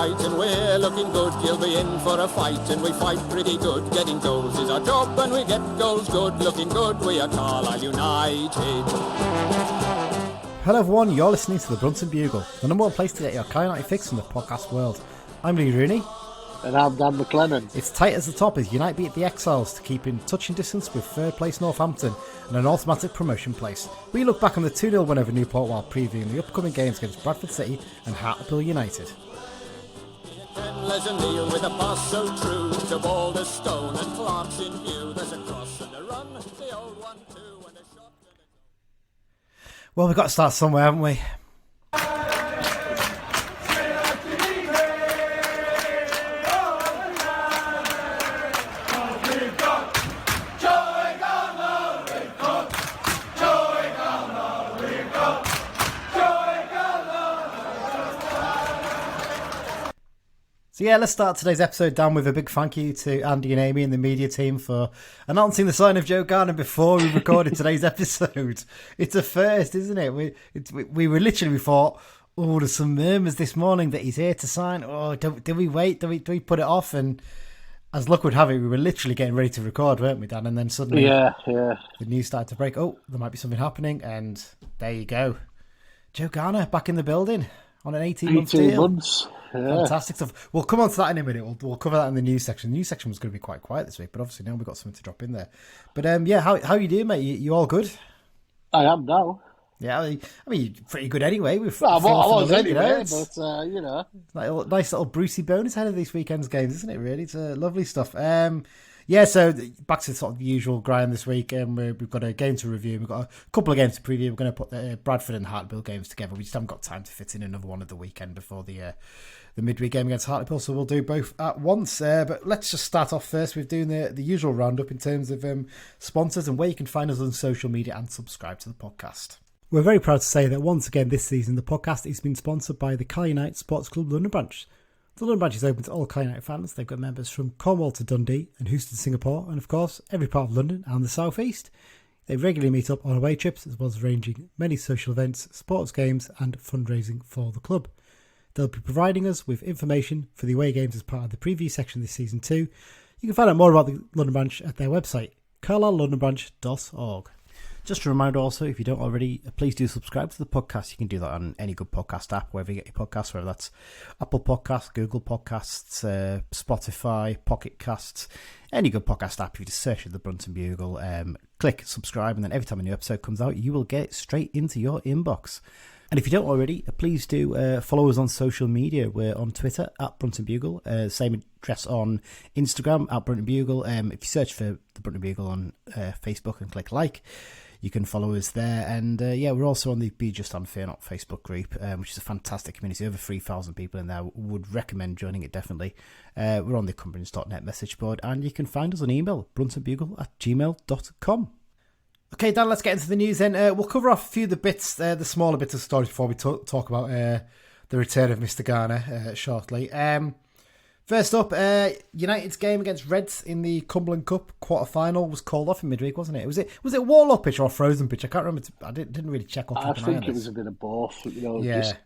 right and we're looking good. You'll be in for a fight and we fight pretty good. Getting goals is our job and we get goals good. Looking good, we are Carlisle United. Hello everyone, you're listening to the Brunton Bugle, the number one place to get your Carlisle United fix in the podcast world. I'm Lee Rooney. And I'm Dan McLennan. It's tight as the top as United beat the Exiles to keep in touching distance with third place Northampton and an automatic promotion place. We look back on the 2-0 win over Newport while previewing the upcoming games against Bradford City and Hartlepool United. With a pass so true to ball the stone and Clark's in view. There's a cross and a run, the old 1-2 and a shot. Well, we've got to start somewhere, haven't we? So yeah, let's start today's episode down with a big thank you to Andy and Amy and the media team for announcing the sign of Joe Garner before we recorded today's episode. It's a first, isn't it? We were literally, we thought, oh, there's some murmurs this morning that he's here to sign. Oh, do we wait? Do we put it off? And as luck would have it, we were literally getting ready to record, weren't we, Dan? And then suddenly the news started to break. Oh, there might be something happening. And there you go. Joe Garner back in the building on an 18-month deal. 18 months. Yeah. Fantastic stuff. We'll come on to that in a minute. We'll cover that in the news section. The news section was going to be quite quiet this week, but obviously now we've got something to drop in there. But how you doing, mate? You all good? I am now. Yeah, I mean you're pretty good anyway. I was anyway, but nice little Brucey bonus ahead of these weekend's games, isn't it? Really, it's lovely stuff. So back to sort of the usual grind this week. We've got a game to review. We've got a couple of games to preview. We're going to put the Bradford and Hartlepool games together. We just haven't got time to fit in another one at the weekend before the midweek game against Hartlepool, so we'll do both at once. But let's just start off first with doing the usual roundup in terms of sponsors and where you can find us on social media and subscribe to the podcast. We're very proud to say that once again this season the podcast has been sponsored by the Carlisle United Sports Club London branch. The London branch is open to all Carlisle United fans. They've got members from Cornwall to Dundee and Houston, Singapore, and of course every part of London and the South East. They regularly meet up on away trips as well as arranging many social events, sports games and fundraising for the club. They'll be providing us with information for the away games as part of the preview section this season too. You can find out more about the London branch at their website, carlisle.londonbranch.org. Just a reminder also, if you don't already, please do subscribe to the podcast. You can do that on any good podcast app, wherever you get your podcasts, whether that's Apple Podcasts, Google Podcasts, Spotify, Pocket Casts, any good podcast app. If you just search the Brunton Bugle, click subscribe, and then every time a new episode comes out, you will get it straight into your inbox. And if you don't already, please do follow us on social media. We're on Twitter at Brunton Bugle, same address on Instagram at Brunton Bugle. If you search for the Brunton Bugle on Facebook and click like, you can follow us there. And we're also on the Be Just Unfair Not Facebook group, which is a fantastic community. Over 3,000 people in there. Would recommend joining it, definitely. We're on the cumbrians.net message board, and you can find us on email, bruntonbugle@gmail.com. Okay, Dan, let's get into the news then. We'll cover off a few of the bits, the smaller bits of stories before we talk about the return of Mr. Garner shortly. First up, United's game against Reds in the Cumberland Cup quarter-final was called off in midweek, wasn't it? Was it wall-up pitch or frozen pitch? I can't remember. I didn't really check up. I think it was a bit of both. Just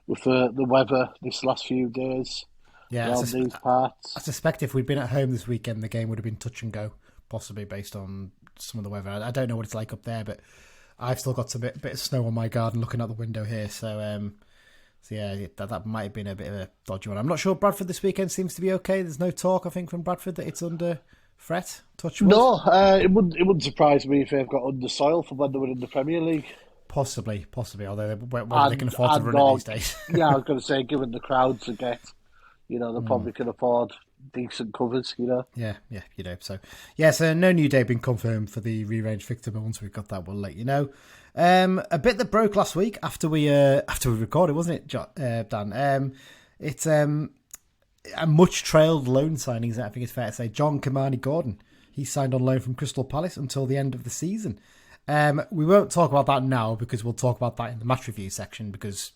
with the weather this last few days. Yeah, these parts. I suspect if we'd been at home this weekend, the game would have been touch and go, possibly based on some of the weather. I don't know what it's like up there, but I've still got a bit of snow on my garden looking out the window here. So that might have been a bit of a dodgy one. I'm not sure Bradford this weekend seems to be okay. There's no talk, I think, from Bradford that it's under threat. Touch wood. No, it wouldn't surprise me if they've got under soil for when they were in the Premier League. Possibly. Although whether they can afford to run it these days. Yeah, I was going to say, given the crowds they get, they probably can afford decent covers, Yeah, so no new date been confirmed for the rearranged fixture, but once we've got that, we'll let you know. A bit that broke last week after we recorded, wasn't it, Dan? It's a much trailed loan signing, I think it's fair to say. John-Kymani Gordon, he signed on loan from Crystal Palace until the end of the season. We won't talk about that now because we'll talk about that in the match review section because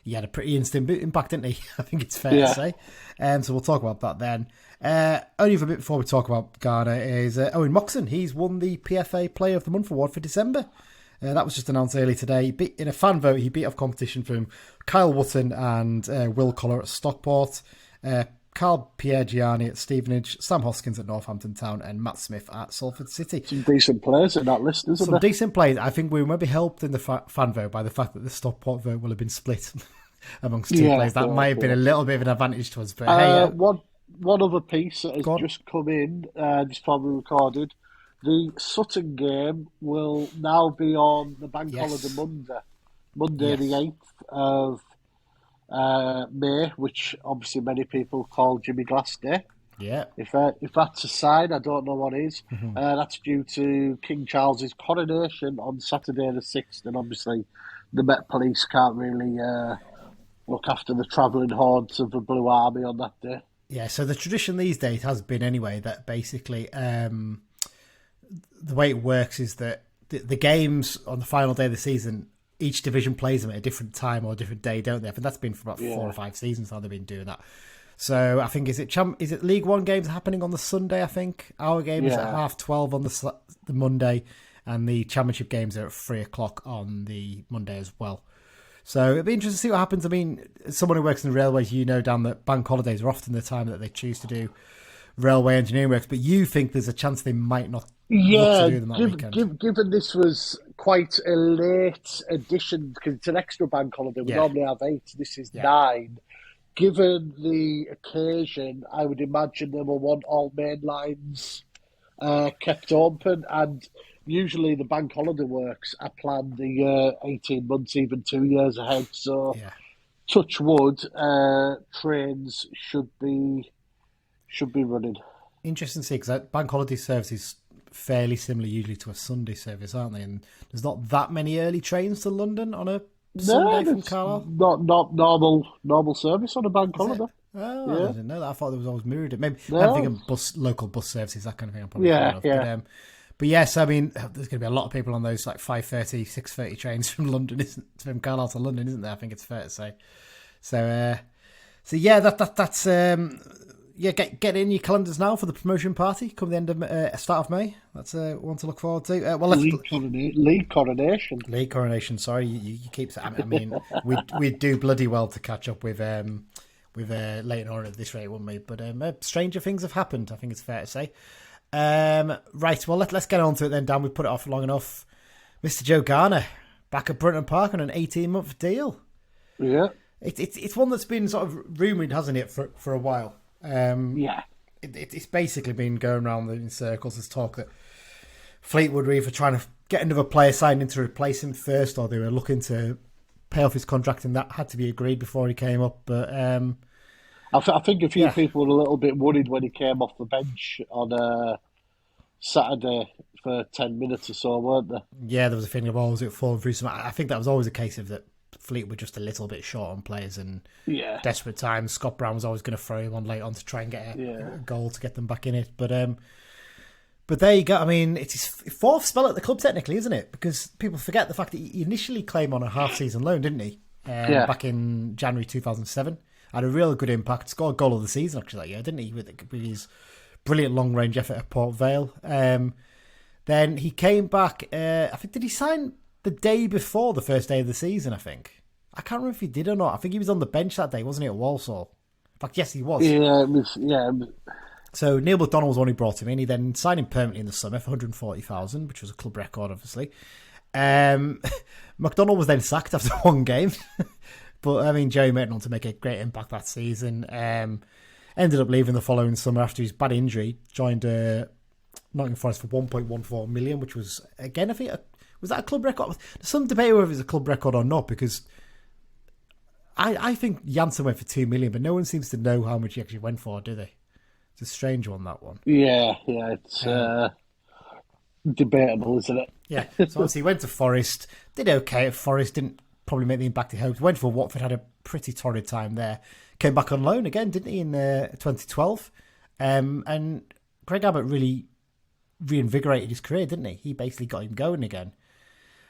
he had a pretty instant impact, didn't he? I think it's fair to say. So we'll talk about that then. Only for a bit before we talk about Garner is Owen Moxon. He's won the PFA Player of the Month award for December. That was just announced early today. In a fan vote, he beat off competition from Kyle Wotton and Will Collar at Stockport, Carl Piergiani at Stevenage, Sam Hoskins at Northampton Town, and Matt Smith at Salford City. Some decent players in that list, isn't there? Some decent players. I think we may be helped in the fan vote by the fact that the Stockport vote will have been split amongst two players. That might have been a little bit of an advantage to us. But hey, one other piece that has just come in, just probably recorded. The Sutton game will now be on the bank holiday Monday the 8th of May, which obviously many people call Jimmy Glass Day. Yeah. If that's a sign, I don't know what is. That's due to King Charles's coronation on Saturday the 6th, and obviously the Met Police can't really look after the travelling hordes of the Blue Army on that day. Yeah, so the tradition these days has been anyway that basically the way it works is that the games on the final day of the season, each division plays them at a different time or a different day, don't they? I think that's been for about 4 or 5 seasons now they've been doing that. So I think is it League One games happening on the Sunday? I think our game is at 12:30 on the Monday, and the Championship games are at 3:00 on the Monday as well. So it'll be interesting to see what happens. I mean, as someone who works in the railways, Dan, that bank holidays are often the time that they choose to do railway engineering works, but you think there's a chance they might not look to do them that weekend? Given this was quite a late addition, because it's an extra bank holiday, we normally have 8, this is 9. Given the occasion, I would imagine they will want all main lines kept open, and usually the bank holiday works are planned the year 18 months, even 2 years ahead. So, touch wood, trains should be running. Interesting to see, because bank holiday service is fairly similar usually to a Sunday service, aren't they? And there's not that many early trains to London on a Sunday from Carlisle. Not normal service on a bank holiday. Oh, I didn't know that. I thought there was always mirrored. Maybe I'm thinking local bus services, that kind of thing. I'm probably But yes, I mean, there's going to be a lot of people on those like 5:30, 6:30 trains from London, from Carlisle to London, isn't there? I think it's fair to say. So yeah, that's get in your calendars now for the promotion party come the end of start of May. That's one to look forward to. League coronation. League coronation. Sorry, you keep saying. I mean, we do bloody well to catch up with Leighton Orient at this rate, wouldn't we? But stranger things have happened. I think it's fair to say. Right, well, let's get on to it then, Dan. We've put it off long enough. Mr. Joe Garner back at Brunton Park on an 18-month deal. Yeah, it's one that's been sort of rumoured, hasn't it, for a while. It's basically been going around in circles. There's talk that Fleetwood were either trying to get another player signed in to replace him first, or they were looking to pay off his contract, and that had to be agreed before he came up. But I think a few people were a little bit worried when he came off the bench on Saturday for 10 minutes or so, weren't they? Yeah, there was a feeling of always it falling through some. I think that was always a case of that Fleet were just a little bit short on players, and desperate times. Scott Brown was always going to throw him on late on to try and get a goal to get them back in it. But there you go. I mean, it's his 4th spell at the club technically, isn't it? Because people forget the fact that he initially came on a half-season loan, didn't he? Back in January 2007. Had a real good impact. Scored a goal of the season actually that year, didn't he? With his brilliant long-range effort at Port Vale. Then he came back. I think, did he sign the day before the first day of the season? I think. I can't remember if he did or not. I think he was on the bench that day, wasn't he, at Walsall? In fact, yes, he was. Yeah, it was. Yeah. So Neil McDonald was the one who brought him in. He then signed him permanently in the summer for 140,000, which was a club record, obviously. McDonald was then sacked after one game. But, I mean, Jerry went on to make a great impact that season. Ended up leaving the following summer after his bad injury. Joined Nottingham Forest for 1.14 million, which was, again, I think, was that a club record? There's some debate whether it was a club record or not, because I think Janssen went for 2 million, but no one seems to know how much he actually went for, do they? It's a strange one, that one. Yeah, it's debatable, isn't it? Yeah, so obviously he went to Forest, did okay at Forest, didn't probably make the impact he hoped. Went for Watford, had a pretty torrid time there. Came back on loan again, didn't he, in 2012? And Craig Abbott really reinvigorated his career, didn't he? He basically got him going again.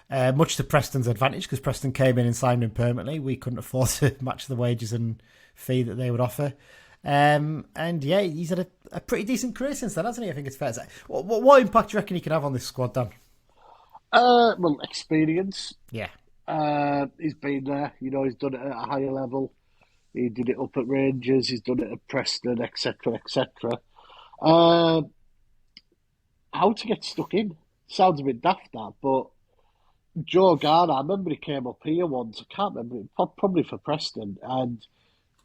Much to Preston's advantage, because Preston came in and signed him permanently. We couldn't afford to match the wages and fee that they would offer. And yeah, he's had a pretty decent career since then, hasn't he? I think it's fair to say. What impact do you reckon he can have on this squad, Dan? Well, experience. Yeah. He's been there. He's done it at a higher level. He did it up at Rangers. He's done it at Preston, etc., etc. How to get stuck in? Sounds a bit daft, that, but Joe Garner, I remember he came up here once. I can't remember, probably for Preston, and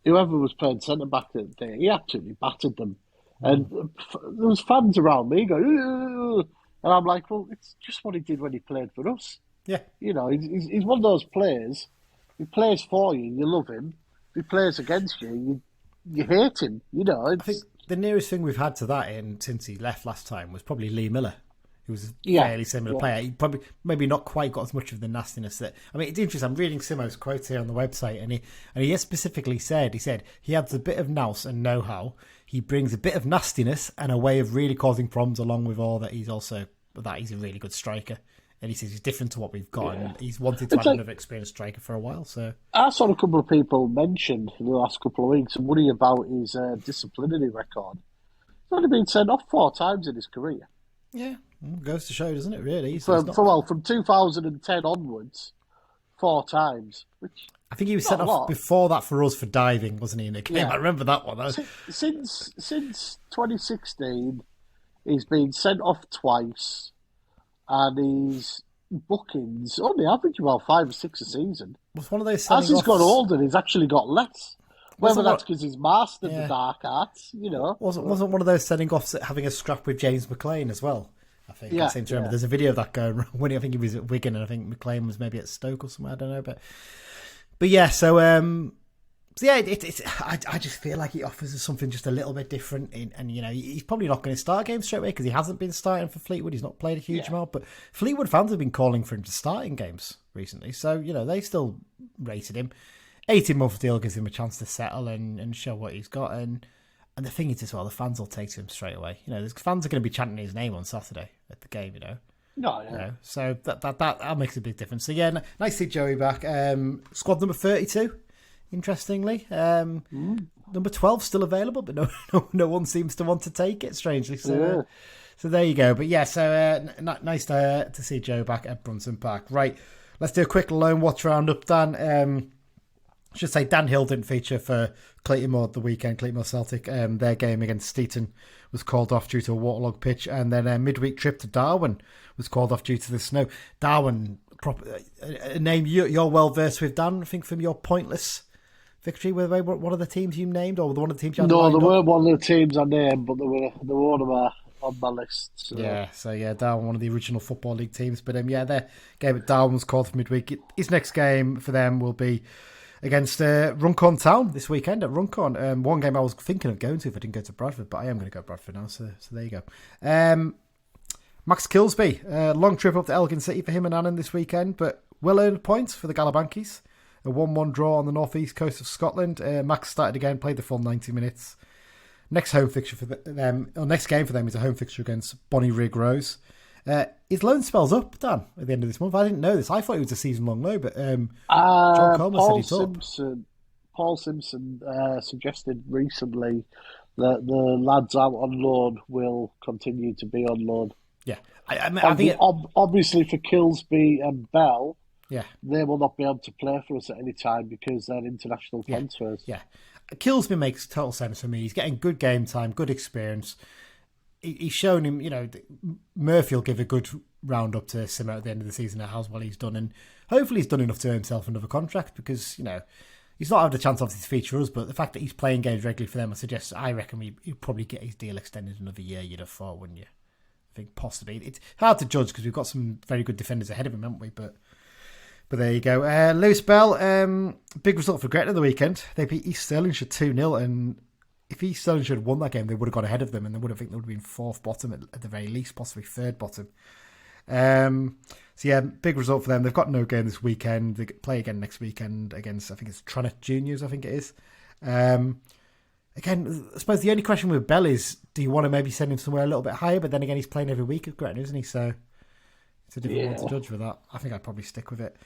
whoever was playing centre back that day, he absolutely battered them. And there was fans around me going, "Ugh," and I'm like, well, it's just what he did when he played for us. Yeah. He's one of those players. He plays for you, you love him. If he plays against you, you hate him. I think the nearest thing we've had to that since he left last time was probably Lee Miller, who was a fairly similar player. He probably maybe not quite got as much of the nastiness that. I mean, it's interesting. I'm reading Simo's quotes here on the website, and he specifically said he adds a bit of nous and know-how. He brings a bit of nastiness and a way of really causing problems, along with all that. He's a really good striker. And he says he's different to what we've got, and he's wanted to have another experienced striker for a while. So I saw a couple of people mention in the last couple of weeks and worry about his disciplinary record. He's only been sent off 4 times in his career. Yeah, goes to show, doesn't it? Really, from 2010 onwards, 4 times. Which I think he was sent off before that for us for diving, wasn't he? In a game, I remember that one. Since 2016, he's been sent off twice. And his bookings only average about 5 or 6 a season. Was one of those as he's got older, he's actually got less. Whether that's because he's mastered the dark arts, Wasn't one of those sending offs having a scrap with James McLean as well? I think I seem to remember. There's a video of that going around when I think he was at Wigan, and I think McLean was maybe at Stoke or somewhere. I don't know, but yeah. So I just feel like he offers us something just a little bit different. And he's probably not going to start a game straight away because he hasn't been starting for Fleetwood. He's not played a huge amount, but Fleetwood fans have been calling for him to start in games recently. So, they still rated him. 18-month deal gives him a chance to settle and show what he's got. And the thing is as well, the fans will take to him straight away. The fans are going to be chanting his name on Saturday at the game, So that makes a big difference. So, yeah, nice to see Joey back. Squad number 32. Interestingly, number 12 still available, but no one seems to want to take it. Strangely, so there you go. But yeah, so nice to see Joe back at Brunton Park. Right, let's do a quick loan watch roundup. Dan, I should say Dan Hill didn't feature for Clayton Moore the weekend. Clayton Moore Celtic, their game against Steaton was called off due to a waterlogged pitch, and then a midweek trip to Darwin was called off due to the snow. Darwin, a name you're well versed with, Dan. I think from your pointless victory with one of the teams you named, or one of the teams you had? No, they weren't one of the teams I named, but they were one of on my list. So. Yeah, Darwin, one of the original Football League teams. But their game at Darwin was called for midweek. His next game for them will be against Runcorn Town this weekend at Runcorn. One game I was thinking of going to if I didn't go to Bradford, but I am going to go to Bradford now, so there you go. Max Kilsby, long trip up to Elgin City for him and Annan this weekend, but well-earned points for the Galabankies. A 1-1 draw on the northeast coast of Scotland. Max started again, played the full 90 minutes. Next home fixture for them, or next game for them is a home fixture against Bonnyrigg Rose. His loan spells up, Dan, at the end of this month. I didn't know this. I thought it was a season-long loan, but John Coleman said he's up. Paul Simpson suggested recently that the lads out on loan will continue to be on loan. Yeah, I think obviously for Kilsby and Bell. Yeah, they will not be able to play for us at any time because they're international transfers. Yeah, Kilsby makes total sense for me. He's getting good game time, good experience. He's shown him, Murphy will give a good round up to Simmer at the end of the season. How well he's done, and hopefully he's done enough to earn himself another contract because he's not had a chance obviously to feature us, but the fact that he's playing games regularly for them, I reckon he'd probably get his deal extended another year. You'd have thought, wouldn't you? I think possibly. It's hard to judge because we've got some very good defenders ahead of him, haven't we? But there you go. Lewis Bell, big result for Gretna the weekend. They beat East Stirlingshire 2-0, and if East Stirlingshire had won that game, they would have got ahead of them, and they would have been fourth bottom at the very least, possibly third bottom. So yeah, big result for them. They've got no game this weekend. They play again next weekend against, I think it's Tranent Juniors, I think it is. Again, I suppose the only question with Bell is, do you want to maybe send him somewhere a little bit higher? But then again, he's playing every week at Gretna, isn't he? So it's a difficult one to judge with that. I think I'd probably stick with it.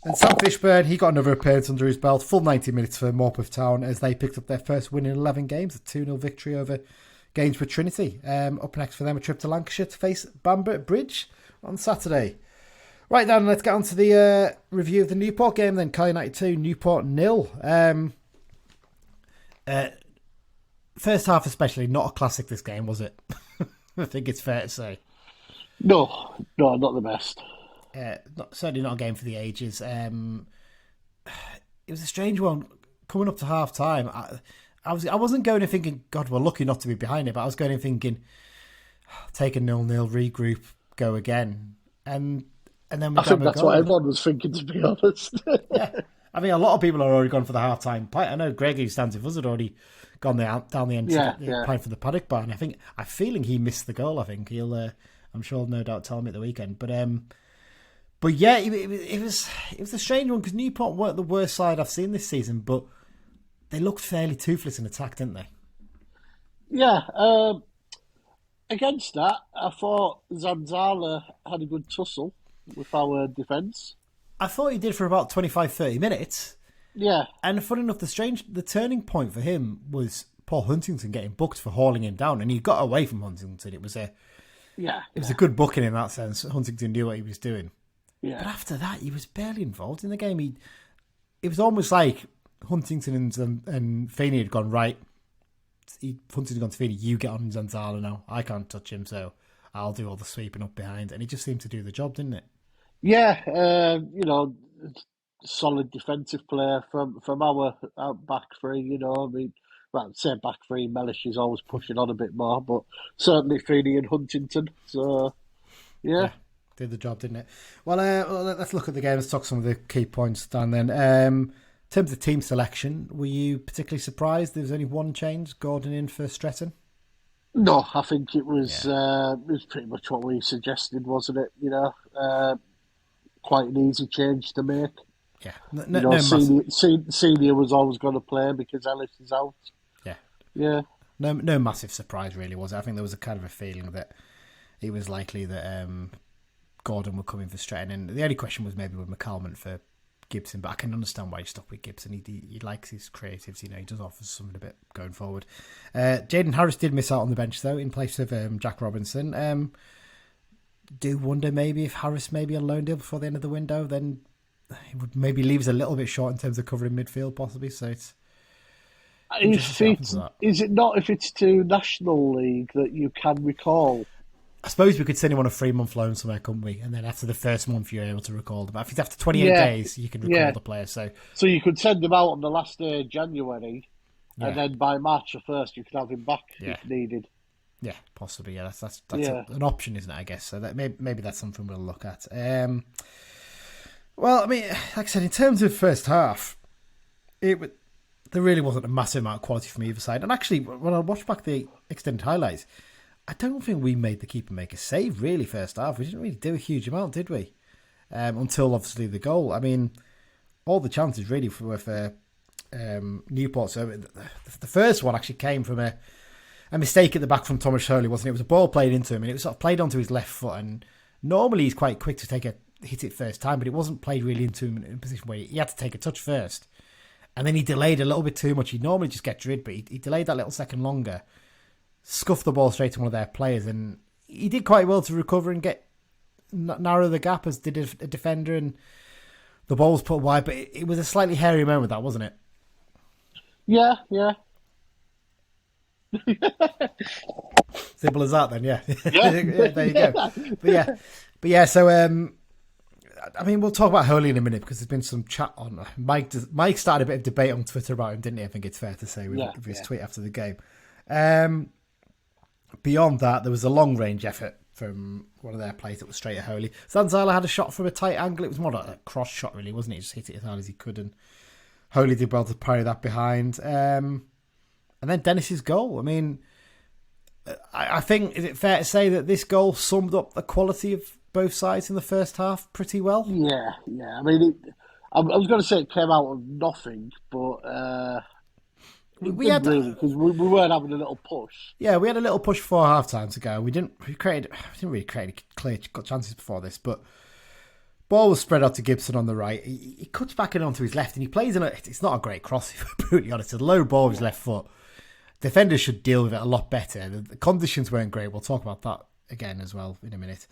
And Sam Fishburn, he got another appearance under his belt. Full 90 minutes for Morpeth Town as they picked up their first win in 11 games. A 2-0 victory over Gainsborough Trinity. Up next for them, a trip to Lancashire to face Bamber Bridge on Saturday. Right, Dan, let's get on to the review of the Newport game then. Carlisle United 2, Newport 0. First half especially, not a classic this game, was it? I think it's fair to say. No, not the best. Certainly not a game for the ages. It was a strange one coming up to half time. I wasn't going in thinking, God, we're lucky not to be behind it, but I was going in thinking, take a 0-0, regroup, go again, and then I think that's what everyone was thinking, to be honest. Yeah, I mean, a lot of people are already gone for the half time pint. I know Greg, who stands with us, had already gone down the end pint for the paddock bar, and I'm feeling he missed the goal. I think he'll, I'm sure, no doubt, tell me at the weekend, but yeah, it was a strange one because Newport weren't the worst side I've seen this season, but they looked fairly toothless in attack, didn't they? Yeah. Against that, I thought Zanzala had a good tussle with our defence. I thought he did for about 25-30 minutes. Yeah. And funny enough, the turning point for him was Paul Huntington getting booked for hauling him down, and he got away from Huntington. It was a good booking in that sense. Huntington knew what he was doing. Yeah. But after that, he was barely involved in the game. It was almost like Huntington and Feeney had gone, right, Huntington had gone to Feeney, you get on Zanzala now. I can't touch him, so I'll do all the sweeping up behind. And he just seemed to do the job, didn't it? Yeah, solid defensive player from our back three, I mean, well, say back three, Mellish is always pushing on a bit more, but certainly Feeney and Huntington, so, yeah. Did the job, didn't it? Well, let's look at the game. Let's talk some of the key points, Dan, then. In terms of team selection, were you particularly surprised there was only one change, Gordon in for Stretton? No, I think it was pretty much what we suggested, wasn't it? Quite an easy change to make. Yeah. No Senior was always going to play because Ellis is out. Yeah. Yeah. No massive surprise, really, was it? I think there was a kind of a feeling that it was likely that Gordon would come in for Stretton. And the only question was maybe with McCalmont for Gibson, but I can understand why he stuck with Gibson. He likes his creativity, he does offer something a bit going forward. Jaden Harris did miss out on the bench, though, in place of Jack Robinson. Do wonder maybe if Harris maybe a loan deal before the end of the window, then it would maybe leave us a little bit short in terms of covering midfield, possibly. So it's is it not if it's to National League that you can recall? I suppose we could send him on a 3-month loan somewhere, couldn't we? And then after the first month, you're able to recall them. But if it's after 28 days, you can recall the player. So you could send him out on the last day of January, and then by March the 1st, you could have him back if needed. Yeah, possibly. Yeah, that's an option, isn't it? I guess so. That maybe that's something we'll look at. Well, I mean, like I said, in terms of first half, there really wasn't a massive amount of quality from either side. And actually, when I watched back the extended highlights, I don't think we made the keeper make a save, really, first half. We didn't really do a huge amount, did we? Until, obviously, the goal. I mean, all the chances, really, were for Newport. So the first one actually came from a mistake at the back from Thomas Hurley, wasn't it? It was a ball played into him, and it was sort of played onto his left foot. And normally he's quite quick to hit it first time, but it wasn't played really into him in a position where he had to take a touch first. And then he delayed a little bit too much. He'd normally just get rid, but he delayed that little second longer, scuffed the ball straight to one of their players, and he did quite well to recover and narrow the gap, as did a defender, and the ball was put wide, but it was a slightly hairy moment, that, wasn't it? Yeah. Simple as that, then. Yeah. There you go. But yeah. So I mean, we'll talk about Hurley in a minute because there's been some chat on Mike started a bit of debate on Twitter about him, didn't he? I think it's fair to say with his tweet after the game. Beyond that, there was a long range effort from one of their players that was straight at Hurley. Zanzala had a shot from a tight angle. It was more like a cross shot, really, wasn't it? He just hit it as hard as he could, and Hurley did well to parry that behind. And then Dennis's goal. I mean, I think, is it fair to say that this goal summed up the quality of both sides in the first half pretty well? Yeah. I mean, I was going to say it came out of nothing, but we had really, because we weren't having a little push. Yeah, we had a little push before half time to go. We didn't really create any clear chances before this, but ball was spread out to Gibson on the right. He cuts back in onto his left, and he plays in it's not a great cross, if we're brutally honest. It's a low ball with his left foot. Defenders should deal with it a lot better. The conditions weren't great. We'll talk about that again as well in a minute.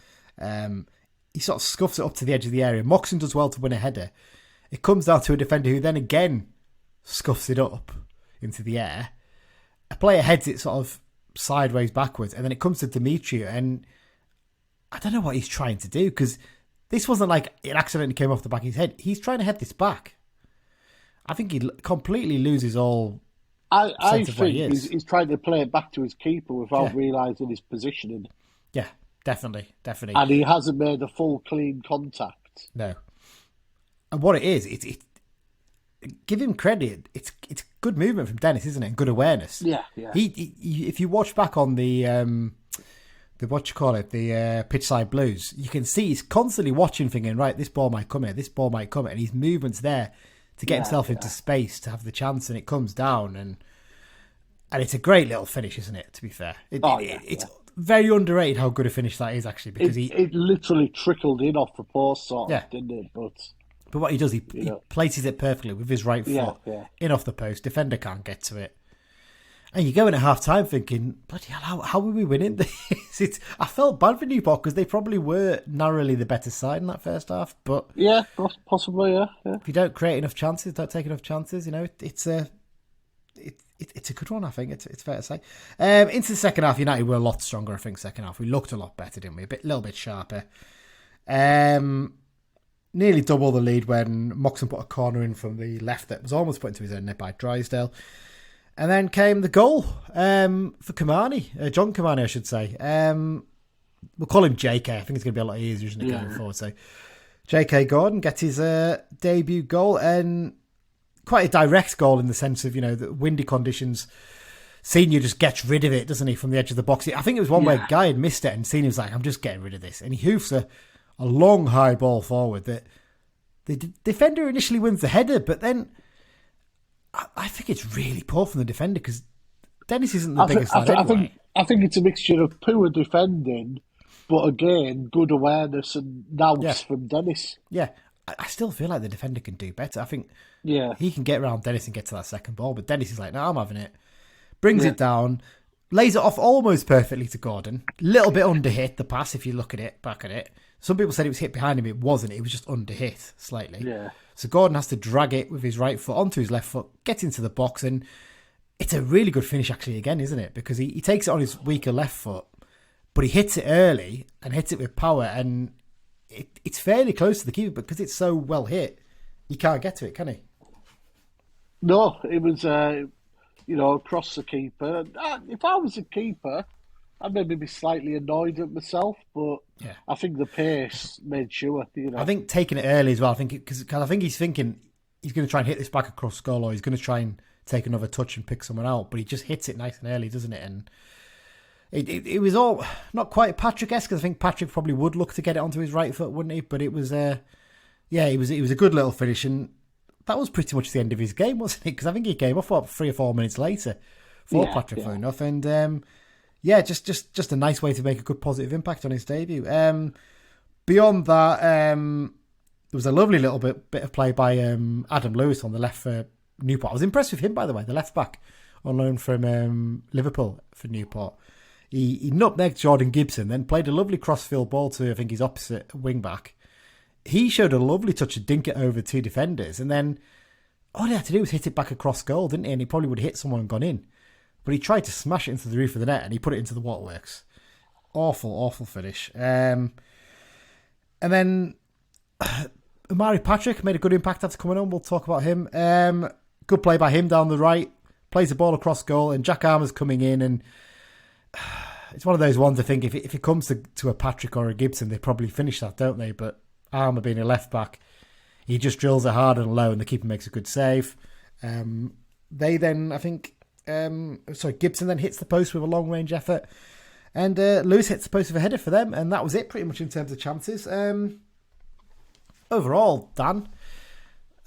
he sort of scuffs it up to the edge of the area. Moxon does well to win a header. It comes down to a defender who then again scuffs it up into the air. A player heads it sort of sideways backwards, and then it comes to Demetriou, and I don't know what he's trying to do, because this wasn't like it accidentally came off the back of his head. He's trying to head this back. I think he completely loses all I think he's trying to play it back to his keeper without realising his positioning. Yeah, definitely. And he hasn't made a full clean contact. No. And what it is, it give him credit. It's good movement from Dennis, isn't it? And good awareness. Yeah. He if you watch back on the pitch side blues, you can see he's constantly watching, thinking, right, this ball might come here, and his movement's there to get himself into space to have the chance, and it comes down, and it's a great little finish, isn't it? To be fair, it's very underrated how good a finish that is, actually, because it literally trickled in off the post, sort of, didn't it? But what he does, he places it perfectly with his right foot in off the post. Defender can't get to it. And you go in at half time thinking, bloody hell, how are we winning this? I felt bad for Newport because they probably were narrowly the better side in that first half. But yeah, possibly, yeah. If you don't create enough chances, don't take enough chances, it's a good one, I think. It's fair to say. Into the second half, United were a lot stronger, I think, second half. We looked a lot better, didn't we? A little bit sharper. Nearly double the lead when Moxon put a corner in from the left that was almost put into his own net by Drysdale. And then came the goal for Kymani, John-Kymani, I should say. We'll call him JK. I think it's going to be a lot easier, isn't it, going forward? So JK Gordon gets his debut goal, and quite a direct goal in the sense of, the windy conditions. Senior just gets rid of it, doesn't he, from the edge of the box. I think it was one where Guy had missed it, and Senior was like, I'm just getting rid of this. And he hoofs a long, high ball forward that the defender initially wins the header, but then I think it's really poor from the defender because Dennis isn't the biggest lad anyway. I think it's a mixture of poor defending, but again, good awareness and nous from Dennis. Yeah, I still feel like the defender can do better. I think he can get around Dennis and get to that second ball, but Dennis is like, no, I'm having it. Brings it down, lays it off almost perfectly to Gordon. Little bit under hit, the pass, if you look at it, back at it. Some people said it was hit behind him. It wasn't. It was just under hit slightly. Yeah. So Gordon has to drag it with his right foot onto his left foot, get into the box, and it's a really good finish actually again, isn't it? Because he takes it on his weaker left foot, but he hits it early and hits it with power, and it's fairly close to the keeper, but because it's so well hit, he can't get to it, can he? No, it was, across the keeper. If I was a keeper, I'd maybe be slightly annoyed at myself, but I think the pace made sure. I think taking it early as well. Because I think he's thinking he's going to try and hit this back across goal, or he's going to try and take another touch and pick someone out. But he just hits it nice and early, doesn't it? And it was all not quite Patrick-esque. I think Patrick probably would look to get it onto his right foot, wouldn't he? But it was it was a good little finish, and that was pretty much the end of his game, wasn't it? Because I think he came off 3 or 4 minutes later for Patrick, funny enough, and. Just a nice way to make a good positive impact on his debut. Beyond that, there was a lovely little bit of play by Adam Lewis on the left for Newport. I was impressed with him, by the way, the left back on loan from Liverpool for Newport. He nutmegged Jordan Gibson, then played a lovely crossfield ball to, I think, his opposite wing back. He showed a lovely touch of dink it over 2 defenders, and then all he had to do was hit it back across goal, didn't he? And he probably would have hit someone and gone in. But he tried to smash it into the roof of the net, and he put it into the waterworks. Awful finish. And then Amari Patrick made a good impact after coming on. We'll talk about him. Good play by him down the right. Plays the ball across goal, and Jack Armour's coming in. And it's one of those ones, I think, if it comes to a Patrick or a Gibson, they probably finish that, don't they? But Armour being a left back, he just drills it hard and low, and the keeper makes a good save. They then, I think... Gibson then hits the post with a long-range effort, and Lewis hits the post with a header for them, and that was it pretty much in terms of chances. Overall, Dan,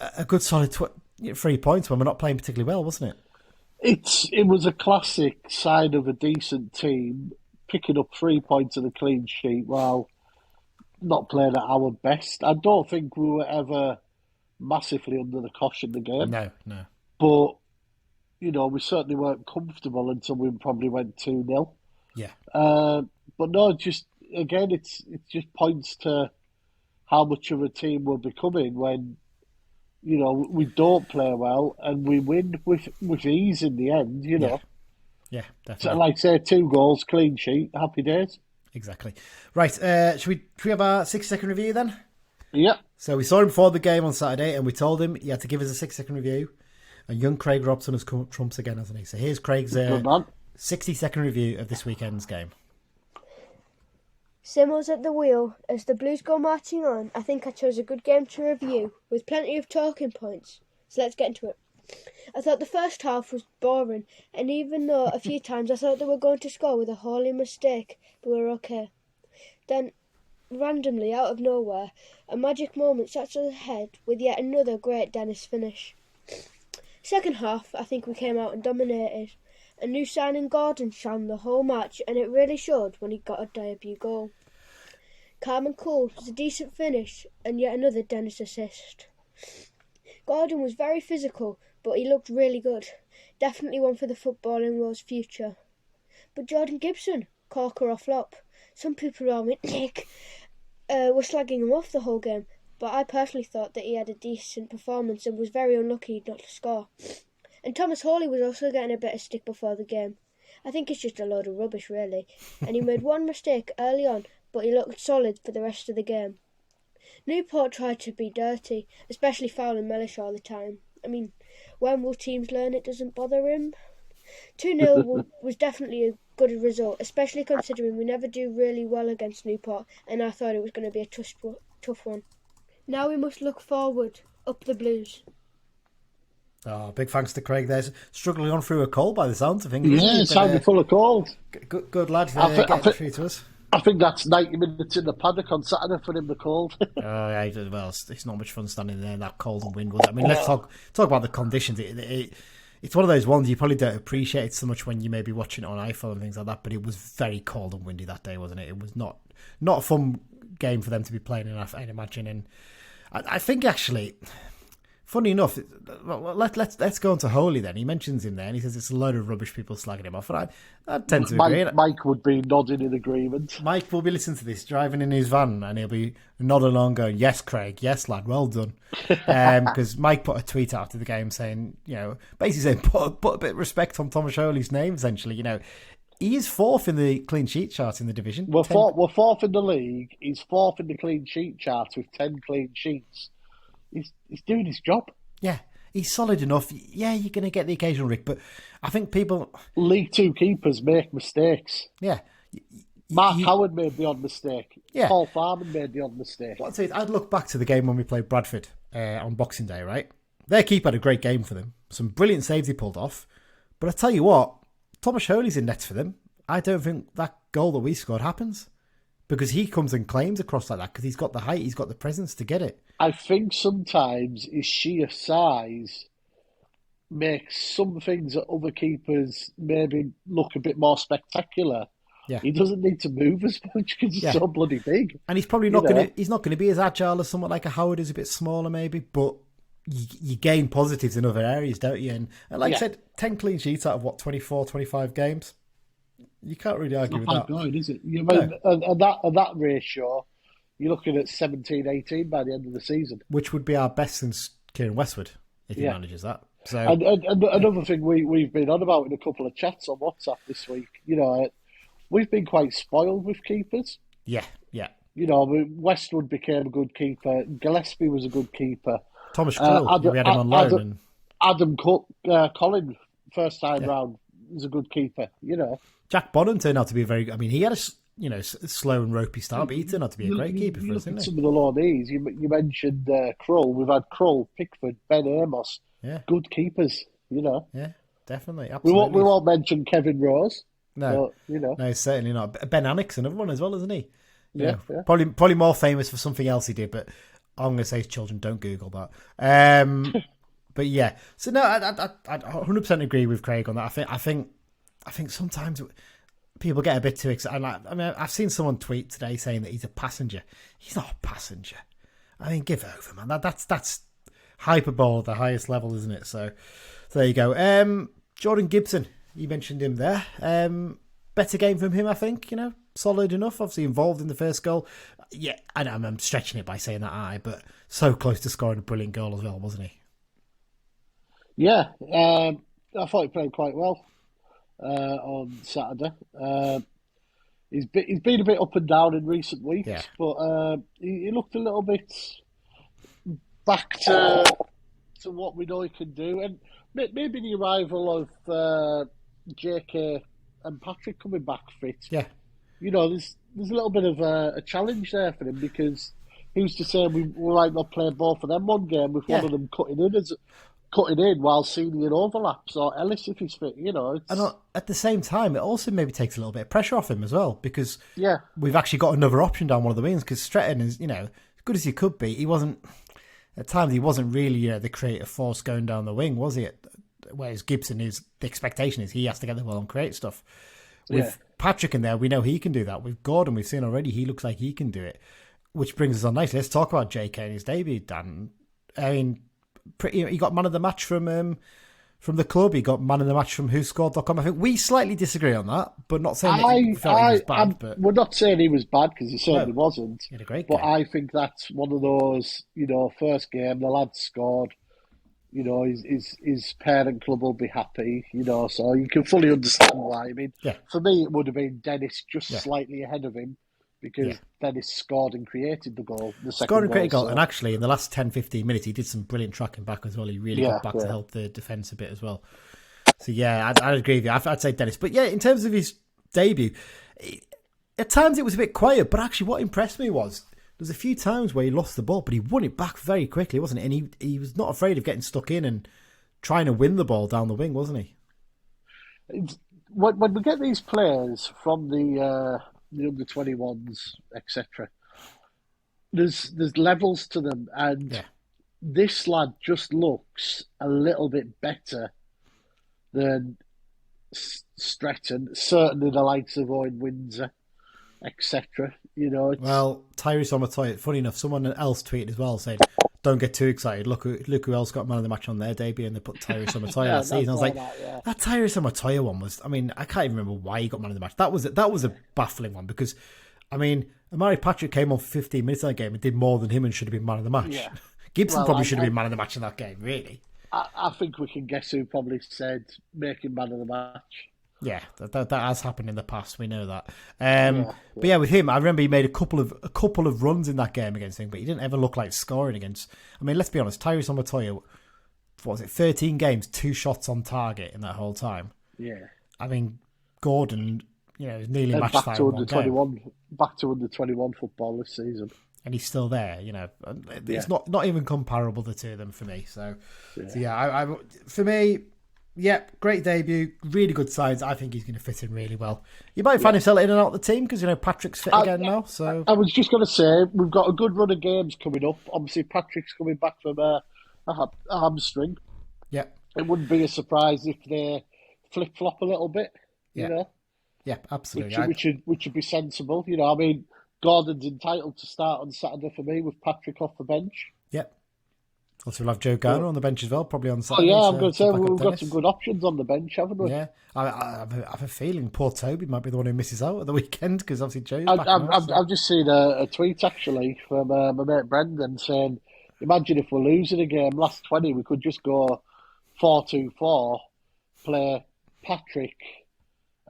a good solid 3 points when we're not playing particularly well, wasn't it? It was a classic sign of a decent team, picking up 3 points and a clean sheet while not playing at our best. I don't think we were ever massively under the cosh in the game. No. But we certainly weren't comfortable until we probably went 2-0. Yeah. But no, just again, it just points to how much of a team we're becoming when, we don't play well and we win with ease in the end, Yeah, So, definitely. like say 2 goals, clean sheet, happy days. Exactly. Right, should we have our 6-second review then? Yeah. So we saw him before the game on Saturday and we told him he had to give us a 6-second review. And young Craig Robson has come up trumps again, hasn't he? So here's Craig's 60-second review of this weekend's game. Simmons at the wheel. As the Blues go marching on, I think I chose a good game to review, with plenty of talking points. So let's get into it. I thought the first half was boring, and even though a few times I thought they were going to score with a holy mistake, we were okay. Then, randomly, out of nowhere, a magic moment sat us ahead with yet another great Dennis finish. Second half, I think we came out and dominated. A new signing Gordon shone the whole match, and it really showed when he got a debut goal. Calm and cool was a decent finish, and yet another Dennis assist. Gordon was very physical, but he looked really good. Definitely one for the footballing world's future. But Jordan Gibson, corker or flop. Some people around me, Nick, were slagging him off the whole game, but I personally thought that he had a decent performance and was very unlucky not to score. And Thomas Hawley was also getting a bit of stick before the game. I think it's just a load of rubbish, really. And he made one mistake early on, but he looked solid for the rest of the game. Newport tried to be dirty, especially fouling Mellish all the time. I mean, when will teams learn it doesn't bother him? 2-0 was definitely a good result, especially considering we never do really well against Newport, and I thought it was going to be a tough one. Now we must look forward, up the Blues. Oh, big thanks to Craig. There's struggling on through a cold by the sounds of things. Yeah, it's sounding full of cold. Good lad, getting through to us. I think that's 90 minutes in the paddock on Saturday for him, the cold. Oh, yeah, well, it's not much fun standing there in that cold and wind. I mean, let's talk about the conditions. It's one of those ones you probably don't appreciate it so much when you may be watching it on iPhone and things like that, but it was very cold and windy that day, wasn't it? It was not a fun game for them to be playing in, I'd imagine. And I think, actually, funny enough, let's go on to Holy then. He mentions him there, and he says it's a load of rubbish people slagging him off. And I tend to agree. Mike would be nodding in agreement. Mike will be listening to this, driving in his van, and he'll be nodding along, going, "Yes, Craig, yes, lad, well done." Because Mike put a tweet out after the game saying, basically saying, put a bit of respect on Thomas Holy's name, essentially. He is 4th in the clean sheet chart in the division. We're 4th in the league. He's 4th in the clean sheet chart with 10 clean sheets. He's doing his job. Yeah, he's solid enough. Yeah, you're going to get the occasional Rick, but I think people... League 2 keepers make mistakes. Yeah. Mark Howard made the odd mistake. Yeah. Paul Farman made the odd mistake. What I'd say is I'd look back to the game when we played Bradford on Boxing Day, right? Their keeper had a great game for them. Some brilliant saves he pulled off. But I tell you what, Thomas Holy's in net for them. I don't think that goal that we scored happens. Because he comes and claims across like that because he's got the height, he's got the presence to get it. I think sometimes his sheer size makes some things that other keepers maybe look a bit more spectacular. Yeah. He doesn't need to move as much because he's so bloody big. And he's probably not going to be as agile as someone like a Howard who's a bit smaller maybe, but you gain positives in other areas, don't you? And like I said, 10 clean sheets out of 24, 25 games. You can't really argue with that. Going, is it? You mean, and that ratio, you're looking at 17, 18 by the end of the season. Which would be our best since Kieran Westwood, if he manages that. So, and another thing we've been on about in a couple of chats on WhatsApp this week, we've been quite spoiled with keepers. Yeah. Westwood became a good keeper. Gillespie was a good keeper. Thomas Krill, we had him on loan. Adam Collin, first time round, was a good keeper, Jack Bonham turned out to be he had a slow and ropey start, but he turned out to be a great keeper for us, didn't he? Some of the low knees. You mentioned Krull. We've had Krull, Pickford, Ben Amos. Yeah. Good keepers, Yeah, definitely. Absolutely. We won't mention Kevin Rose. No, but, no, certainly not. Ben Annick's another one as well, isn't he? Yeah. Probably more famous for something else he did, but I'm going to say children, don't Google that. But yeah, so no, I 100% agree with Craig on that. I think sometimes people get a bit too excited. I've seen someone tweet today saying that he's a passenger. He's not a passenger. Give over, man. That's hyperbole at the highest level, isn't it? So there you go. Jordan Gibson, you mentioned him there. Better game from him, I think. solid enough. Obviously involved in the first goal. Yeah, I'm stretching it by saying that, but so close to scoring a brilliant goal as well, wasn't he? Yeah, I thought he played quite well on Saturday. He's been a bit up and down in recent weeks, but he looked a little bit back to what we know he can do, and maybe the arrival of JK and Patrick coming back fit. Yeah, there's a little bit of a challenge there for him, because who's to say we might not play both of them one game with one of them cutting in while Senior overlaps, or Ellis if he's fit. And at the same time, it also maybe takes a little bit of pressure off him as well, because we've actually got another option down one of the wings. Because Stretton is, as good as he could be, he wasn't. At times, he wasn't really, the creative force going down the wing, was he? Whereas Gibson is, the expectation is he has to get the ball and create stuff. With Patrick in there, we know he can do that. With Gordon, we've seen already, he looks like he can do it. Which brings us on nicely. Let's talk about JK and his debut, Dan. I mean, he got man of the match from the club. He got man of the match from WhoScored.com. I think we slightly disagree on that, but not saying that he felt he was bad. But we're not saying he was bad, because he certainly wasn't. He had a great game. But I think that's one of those, first game, the lad scored. His parent club will be happy, so you can fully understand why. I mean, for me, it would have been Dennis just slightly ahead of him, because Dennis scored and created the goal. Scored and created goal, and actually in the last 10-15 minutes, he did some brilliant tracking back as well. He really got back to help the defence a bit as well. So I'd agree with you. I'd say Dennis. But in terms of his debut, at times it was a bit quiet, but actually what impressed me was there's a few times where he lost the ball, but he won it back very quickly, wasn't it? And he was not afraid of getting stuck in and trying to win the ball down the wing, wasn't he? When we get these players from the under-21s, etc., there's levels to them, and this lad just looks a little bit better than Stretton, certainly the likes of Owen Windsor, etc. Well, Tyrese Omotoye, funny enough, someone else tweeted as well saying, don't get too excited. Look who else got man of the match on their debut, and they put Tyrese Omotoye last season. I was like, that Tyrese Omotoye one was, I mean, I can't even remember why he got man of the match. That was a baffling one, because, I mean, Amari Patrick came on for 15 minutes in that game and did more than him and should have been man of the match. Yeah. Gibson probably should have been man of the match in that game, really. I think we can guess who probably said make him man of the match. Yeah, that has happened in the past. We know that. But with him, I remember he made a couple of runs in that game against him, but he didn't ever look like scoring against. I mean, let's be honest. Tyrese Omotoye, what was it? 13 games, 2 shots on target in that whole time. Yeah. I mean, Gordon, is nearly match time. Back to under 21 football this season, and he's still there. It's not even comparable, the two of them, for me. So for me. Yeah, great debut, really good signs. I think he's going to fit in really well. You might find himself in and out of the team because Patrick's fit again now. So I was just going to say we've got a good run of games coming up. Obviously, Patrick's coming back from a hamstring. Yeah, it wouldn't be a surprise if they flip flop a little bit. Yeah, absolutely. Which would be sensible. I mean, Gordon's entitled to start on Saturday for me with Patrick off the bench. Yep. Also, we'll have Joe Garner on the bench as well, probably on Saturday. I'm going to say we've got some good options on the bench, haven't we? Yeah, I have a feeling poor Toby might be the one who misses out at the weekend, because obviously Joe's back now. I've just seen a tweet actually from my mate Brendan saying, imagine if we're losing a game last 20, we could just go 4-2-4, play Patrick,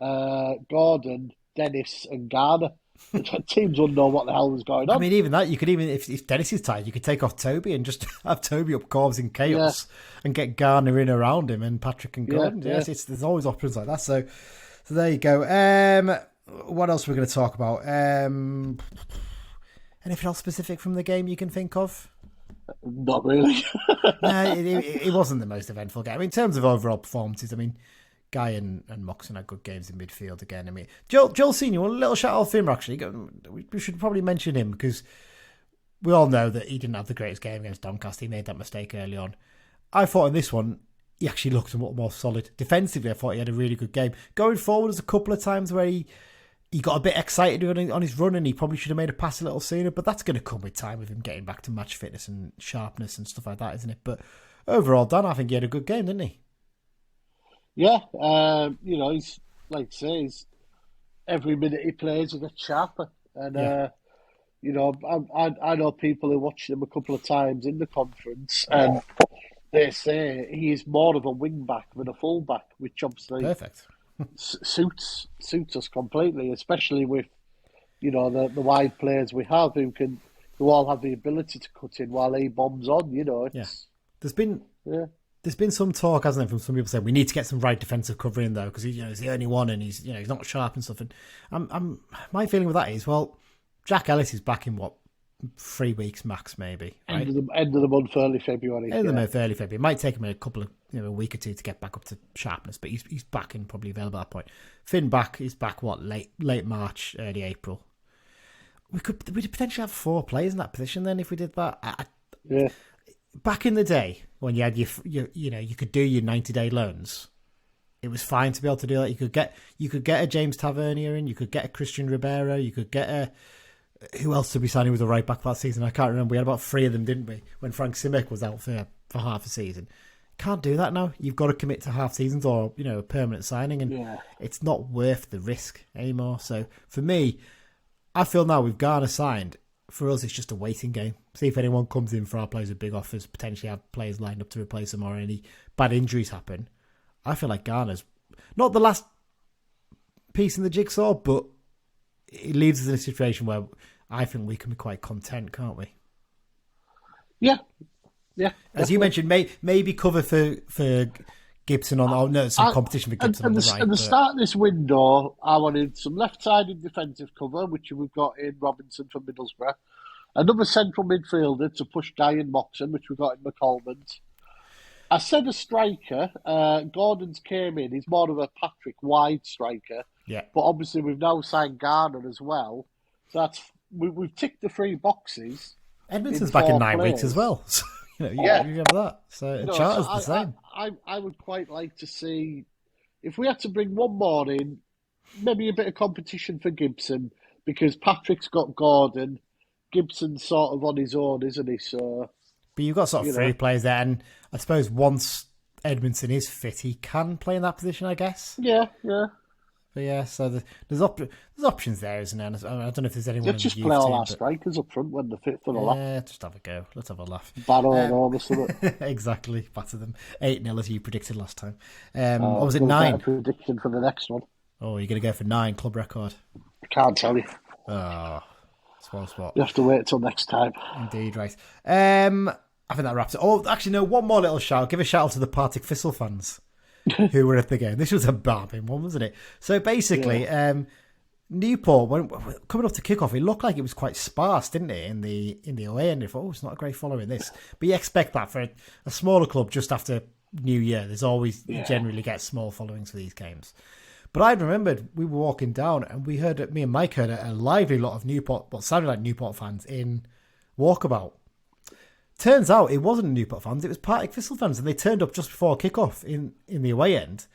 Gordon, Dennis and Garner. The teams wouldn't know what the hell was going on. I mean, even that, you could if Dennis is tired, you could take off Toby and just have Toby up causing chaos and get Garner in around him and Patrick and Gordon. There's always options like that. So there you go. What else are we going to talk about? Anything else specific from the game you can think of? Not really. No, it wasn't the most eventful game. I mean, in terms of overall performances, I mean, Guy and Moxon had good games in midfield again. I mean, Joel Senior, a little shout out for him, actually. We should probably mention him because we all know that he didn't have the greatest game against Doncaster. He made that mistake early on. I thought in this one, he actually looked a lot more solid. Defensively, I thought he had a really good game. Going forward, there's a couple of times where he got a bit excited on his run and he probably should have made a pass a little sooner, but that's going to come with time with him getting back to match fitness and sharpness and stuff like that, isn't it? But overall, Dan, I think he had a good game, didn't he? Yeah, he's like I say, every minute he plays, he gets sharper. And, you know, I know people who watched him a couple of times in the conference, and they say he is more of a wing back than a full back, which obviously perfect suits us completely, especially with, you know, the wide players we have who all have the ability to cut in while he bombs on. You know, there's been some talk, hasn't there, from some people saying we need to get some right defensive cover in though, because he's the only one and he's not sharp and stuff. And my feeling with that is, well, Jack Ellis is back in 3 weeks max, maybe. Right? End of the month, early February. End of the month, early February. It might take him a couple of a week or two to get back up to sharpness, but he's back and probably available at that point. Finn he's back late March, early April. We'd potentially have 4 players in that position then if we did that. Back in the day when you had you could do your 90-day loans, it was fine to be able to do that. You could get a James Tavernier in, you could get a Christian Ribeiro, you could get a who else did we sign who was a right back that season? I can't remember. We had about 3 of them, didn't we? When Frank Simic was out for half a season. Can't do that now. You've got to commit to half seasons or a permanent signing, and it's not worth the risk anymore. So for me, I feel now with Garner signed, for us it's just a waiting game. See if anyone comes in for our players with big offers, potentially have players lined up to replace them or any bad injuries happen. I feel like Garner's not the last piece in the jigsaw, but it leaves us in a situation where I think we can be quite content, can't we? Yeah. As you mentioned, maybe cover for Gibson some competition for Gibson on the right. At the start of this window, I wanted some left-sided defensive cover, which we've got in Robinson from Middlesbrough. Another central midfielder to push Diane Moxon, which we got in McCollum's. I said a striker. Gordon's came in. He's more of a Patrick wide striker. Yeah. But obviously we've now signed Garner as well. So we've ticked the 3 boxes. Edmonton's back in 9 weeks as well. So, you have that. So Charter's the same. I would quite like to see, if we had to bring one more in, maybe a bit of competition for Gibson, because Patrick's got Gordon. Gibson's sort of on his own, isn't he? So, but you've got sort of 3 players there, and I suppose once Edmondson is fit, he can play in that position, I guess. Yeah. But so there's options there, isn't there? I don't know if there's anyone. Let's just play all our strikers up front when they're fit for the laugh. Yeah, just have a go. Let's have a laugh. Barrow and all this of it. Exactly, batter them 8-0 as you predicted last time. Or was it 9? Prediction for the next one. Oh, you're going to go for 9 club record? I can't tell you. Oh, small spot. You have to wait till next time. Indeed, right. I think that wraps it. Oh, actually, no. One more little shout. Give a shout out to the Partick Thistle fans who were at the game. This was a barbing one, wasn't it? So basically, Newport, coming up to kick-off, it looked like it was quite sparse, didn't it, in the away end? It's not a great following this. But you expect that for a smaller club just after New Year. There's always, you generally get small followings for these games. But I remembered we were walking down and me and Mike heard a lively lot of Newport, what sounded like Newport fans in Walkabout. Turns out it wasn't Newport fans, it was Partick Thistle fans, and they turned up just before kick-off in the away end.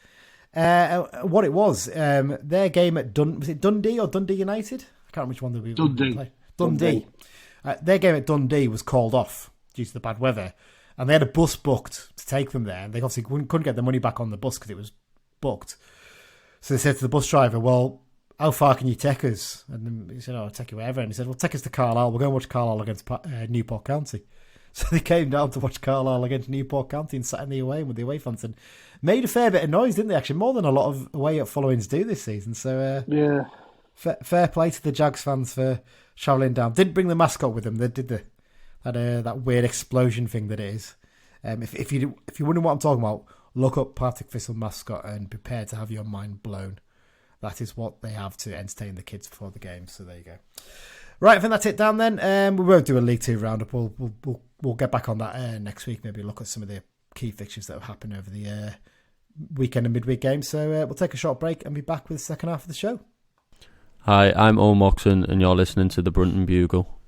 What it was, their game at was it Dundee or Dundee United? I can't remember which one they were. Dundee. Their game at Dundee was called off due to the bad weather, and they had a bus booked to take them there, and they obviously couldn't get the money back on the bus because it was booked. So they said to the bus driver, well, how far can you take us? And then he said, I'll take you wherever. And he said, well, take us to Carlisle. We'll go and watch Carlisle against Newport County. So they came down to watch Carlisle against Newport County and sat in the away with the away fans and made a fair bit of noise, didn't they? Actually, more than a lot of away followings do this season. So fair play to the Jags fans for travelling down. Didn't bring the mascot with them. They did that weird explosion thing that it is. If you wondering what I'm talking about, look up Partick Thistle mascot and prepare to have your mind blown. That is what they have to entertain the kids before the game. So there you go. Right, I think that's it, Dan, then. We won't do a League 2 roundup. We'll get back on that next week. Maybe look at some of the key fixtures that have happened over the weekend and midweek games. So we'll take a short break and be back with the second half of the show. Hi, I'm Owen Moxon, and you're listening to the Brunton Bugle.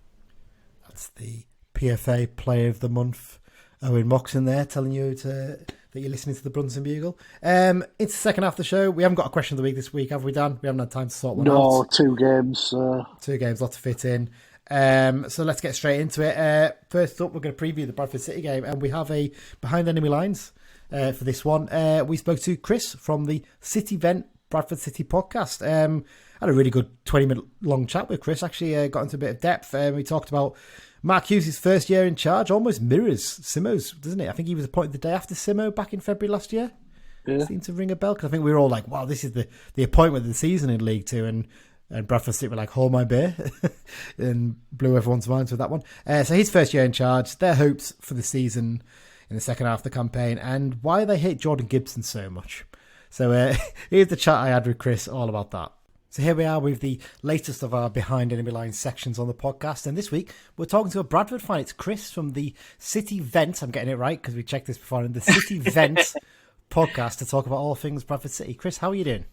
That's the PFA Player of the Month. Owen Moxon there telling you that you're listening to the Brunton Bugle. It's the second half of the show. We haven't got a question of the week this week, have we, Dan? We haven't had time to sort one out. No, 2 games. 2 games, lot to fit in. So let's get straight into it. First up, we're going to preview the Bradford City game, and we have a Behind Enemy Lines for this one. We spoke to Chris from the City Vent Bradford City podcast. I had a really good 20-minute long chat with Chris. Actually, got into a bit of depth. We talked about Mark Hughes' first year in charge. Almost mirrors Simo's, doesn't it? I think he was appointed the day after Simo back in February last year. Yeah. Seemed to ring a bell, because I think we were all like, wow, this is the appointment of the season in League Two. And Bradford City were like, hold my beer, and blew everyone's minds with that one. So his first year in charge, their hopes for the season in the second half of the campaign, and why they hate Jordan Gibson so much. So here's the chat I had with Chris all about that. So here we are with the latest of our Behind Enemy Lines sections on the podcast. And this week, we're talking to a Bradford fan. It's Chris from the City Vent. I'm getting it right because we checked this before. In the City Vent podcast to talk about all things Bradford City. Chris, how are you doing?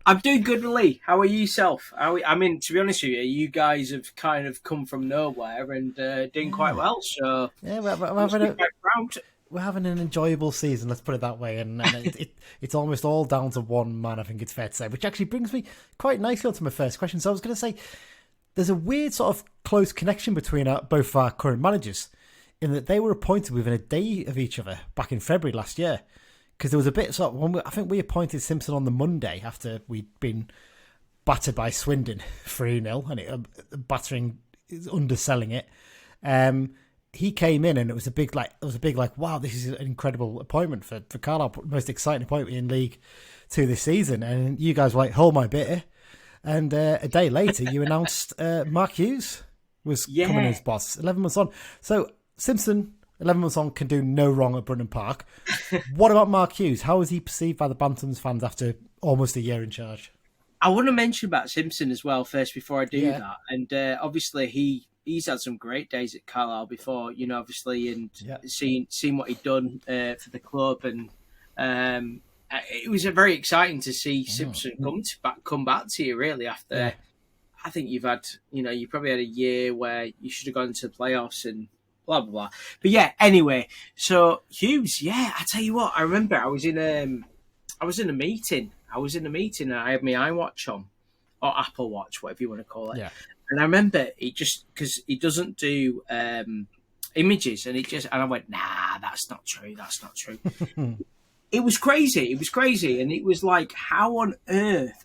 I'm doing good, Lee. How are you yourself? I mean, to be honest with you, you guys have kind of come from nowhere and doing quite well. So yeah, we're having an enjoyable season, let's put it that way. And it's almost all down to one man, I think it's fair to say, which actually brings me quite nicely onto my first question. So I was going to say, there's a weird sort of close connection between both our current managers, in that they were appointed within a day of each other back in February last year. Because there was a bit sort of, I think we appointed Simpson on the Monday after we'd been battered by Swindon 3-0, and underselling it. He came in and it was a big wow, this is an incredible appointment for Carlisle, most exciting appointment in League Two this season. And you guys were like, hold my beer. And a day later, you announced Mark Hughes was coming as boss 11 months on. So Simpson, 11 months on, can do no wrong at Brunton Park. What about Mark Hughes? How is he perceived by the Bantams fans after almost a year in charge? I want to mention about Simpson as well first before I do that. And obviously he's had some great days at Carlisle before, obviously, and seeing what he'd done for the club. And it was very exciting to see Simpson come back to you, really, after... Yeah. I think you've had, you probably had a year where you should have gone to the playoffs and blah, blah, blah. But yeah, anyway, so Hughes, I tell you what, I remember I was in a meeting. And I had my iWatch on, or Apple Watch, whatever you want to call it. Yeah. And I remember because he doesn't do images, and I went, nah, that's not true. It was crazy. And it was like, how on earth,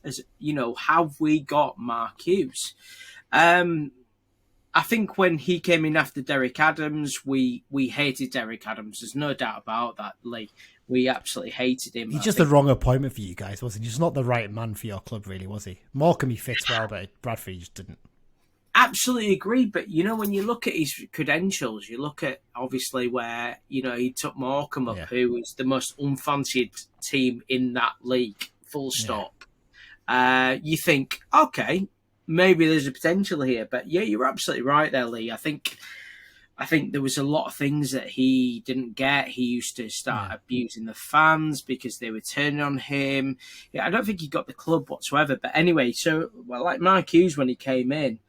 have we got Mark Hughes? I think when he came in after Derek Adams, we hated Derek Adams. There's no doubt about that, Lee. We absolutely hated him. He's just the wrong appointment for you guys, wasn't he? Just not the right man for your club, really, was he? Morecambe he fits well, but Bradford he just didn't. Absolutely agree. But, when you look at his credentials, you look at, obviously, where, he took Morecambe up, who was the most unfancied team in that league, full stop. Yeah. You think, okay, maybe there's a potential here. But, yeah, you're absolutely right there, Lee. I think there was a lot of things that he didn't get. He used to start abusing the fans because they were turning on him. Yeah, I don't think he got the club whatsoever. But anyway, like Mark Hughes when he came in,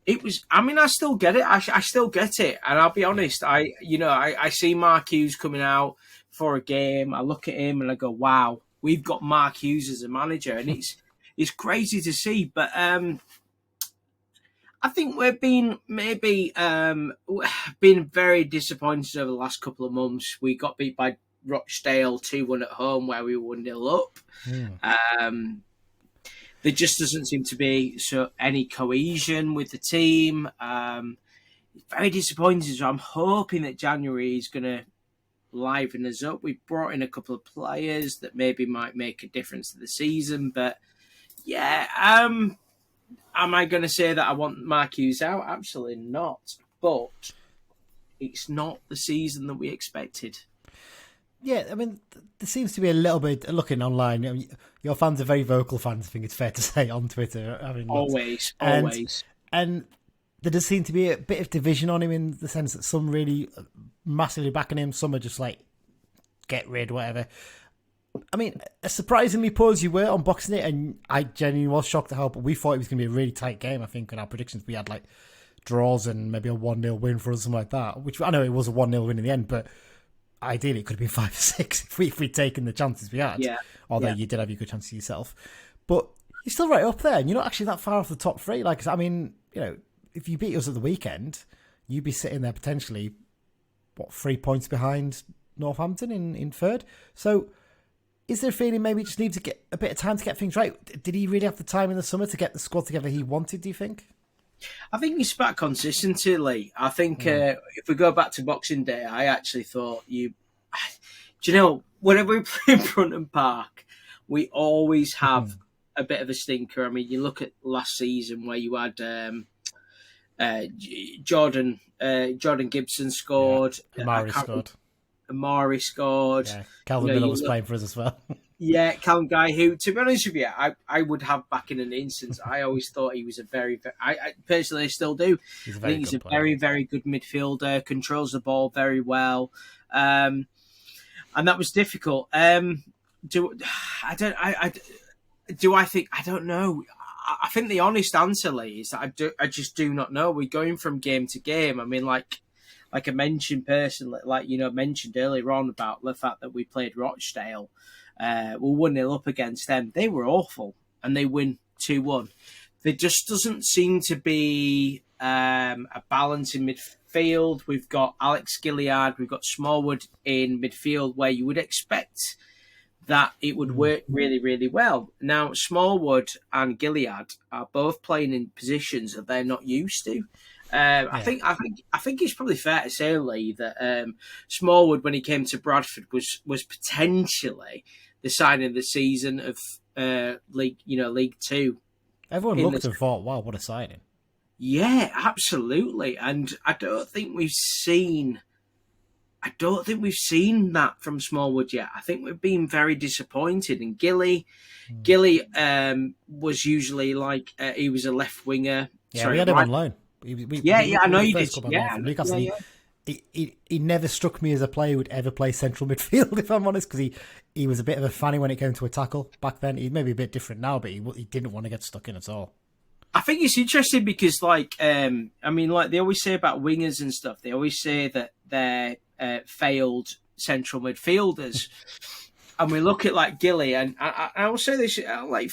it was. I mean, I still get it. I still get it. And I'll be honest. I see Mark Hughes coming out for a game. I look at him and I go, wow, we've got Mark Hughes as a manager, and it's crazy to see. But I think we've been very disappointed over the last couple of months. We got beat by Rochdale 2-1 at home, where we were 1-0 up. There just doesn't seem to be any cohesion with the team. Very disappointed. So I'm hoping that January is going to liven us up. We've brought in a couple of players that maybe might make a difference to the season. But yeah, am I going to say that I want Mark Hughes out? Absolutely not. But it's not the season that we expected. Yeah, I mean, there seems to be a little bit, looking online, your fans are very vocal fans, I think it's fair to say, on Twitter. Always. And there does seem to be a bit of division on him, in the sense that some really massively backing him, some are just like, get rid, whatever. I mean, as surprisingly poor as you were on Boxing Day, and I genuinely was shocked at how, but we thought it was going to be a really tight game. I think in our predictions we had like draws and maybe a 1-0 win for us, something like that, which I know it was a 1-0 win in the end, but ideally it could have been 5-6 if we'd taken the chances we had. Yeah. Although you did have your good chances yourself. But you're still right up there, and you're not actually that far off the top three. Like, I mean, if you beat us at the weekend, you'd be sitting there potentially, 3 points behind Northampton in third. So Is there a feeling maybe he just needs to get a bit of time to get things right? Did he really have the time in the summer to get the squad together he wanted, do you think? I think he's about consistency, Lee. I think if we go back to Boxing Day, I actually thought do you know, whenever we play in Brunton Park, we always have a bit of a stinker. I mean, you look at last season where you had Jordan Gibson scored. Amari scored. Yeah, Calvin Miller was playing for us as well. Yeah, Callum Guy, who, to be honest with you, I would have back in an instance. I always thought he was a very, I personally still do. I think he's a very, very good midfielder, controls the ball very well. And that was difficult. I don't know. I think the honest answer, Lee, is that I just do not know. We're going from game to game. I mean, like I mentioned personally, mentioned earlier on about the fact that we played Rochdale. We're 1-0 up against them. They were awful, and they win 2-1. There just doesn't seem to be a balance in midfield. We've got Alex Gilliard, we've got Smallwood in midfield, where you would expect that it would work really, really well. Now, Smallwood and Gilliard are both playing in positions that they're not used to. I think it's probably fair to say, Lee, that Smallwood, when he came to Bradford, was potentially the signing of the season of League Two. Everyone looked and thought, "Wow, what a signing!" Yeah, absolutely. And I don't think we've seen that from Smallwood yet. I think we've been very disappointed. And Gilly was usually he was a left winger. Yeah, we had him on loan. I know you did. Yeah. He never struck me as a player who would ever play central midfield, if I'm honest, because he was a bit of a fanny when it came to a tackle back then. He may be a bit different now, but he didn't want to get stuck in at all. I think it's interesting because, they always say about wingers and stuff, they always say that they're failed central midfielders. And we look at Gilly, and I will say this,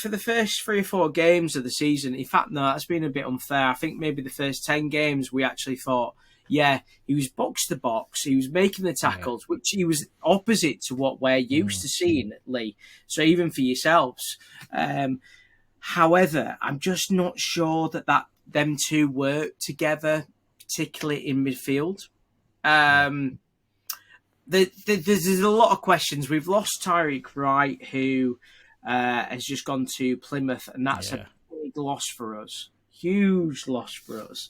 for the first 3 or 4 games of the season, in fact, no, that's been a bit unfair. I think maybe the first 10 games we actually thought, yeah, he was box to box, he was making the tackles, which he was opposite to what we're used to seeing, Lee. So even for yourselves. However, I'm just not sure that them two work together, particularly in midfield. There's a lot of questions. We've lost Tyreek Wright, who has just gone to Plymouth, and that's a big loss for us. Huge loss for us.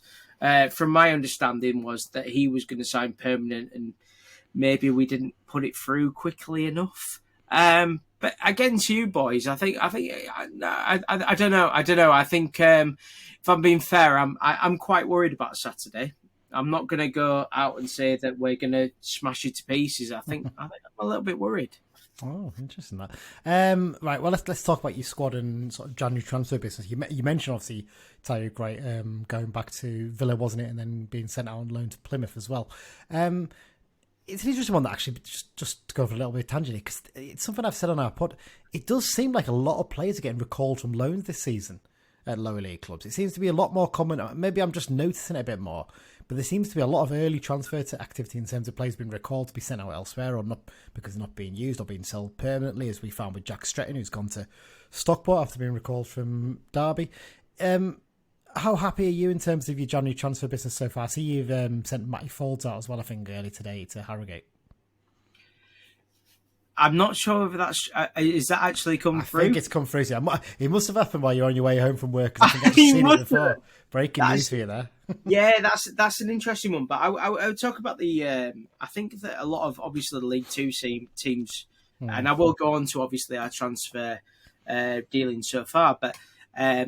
From my understanding was that he was going to sign permanent, and maybe we didn't put it through quickly enough. But against you boys, I don't know. I think if I'm being fair, I'm quite worried about Saturday. I'm not going to go out and say that we're going to smash it to pieces. I think I'm a little bit worried. Oh, interesting that. Right, well, let's talk about your squad and sort of January transfer business. You mentioned obviously Tyreek Wright going back to Villa, wasn't it, and then being sent out on loan to Plymouth as well. It's an interesting one that actually, just to go for a little bit of tangent, because it's something I've said on our pod. It does seem like a lot of players are getting recalled from loans this season at lower league clubs. It seems to be a lot more common. Maybe I'm just noticing it a bit more. But there seems to be a lot of early transfer to activity in terms of players being recalled to be sent out elsewhere, or not because they're not being used or being sold permanently, as we found with Jack Stretton, who's gone to Stockport after being recalled from Derby. How happy are you in terms of your January transfer business so far? I see you've sent Matty Folds out as well, I think, early today to Harrogate. I'm not sure if that's... is that actually come through? I think it's come through. It must have happened while you're on your way home from work, because I think I've seen it before. Breaking news for you there. Yeah, that's an interesting one. But I would talk about the... I think that a lot of, obviously, the League Two teams, and I will go on to, obviously, our transfer dealings so far, but I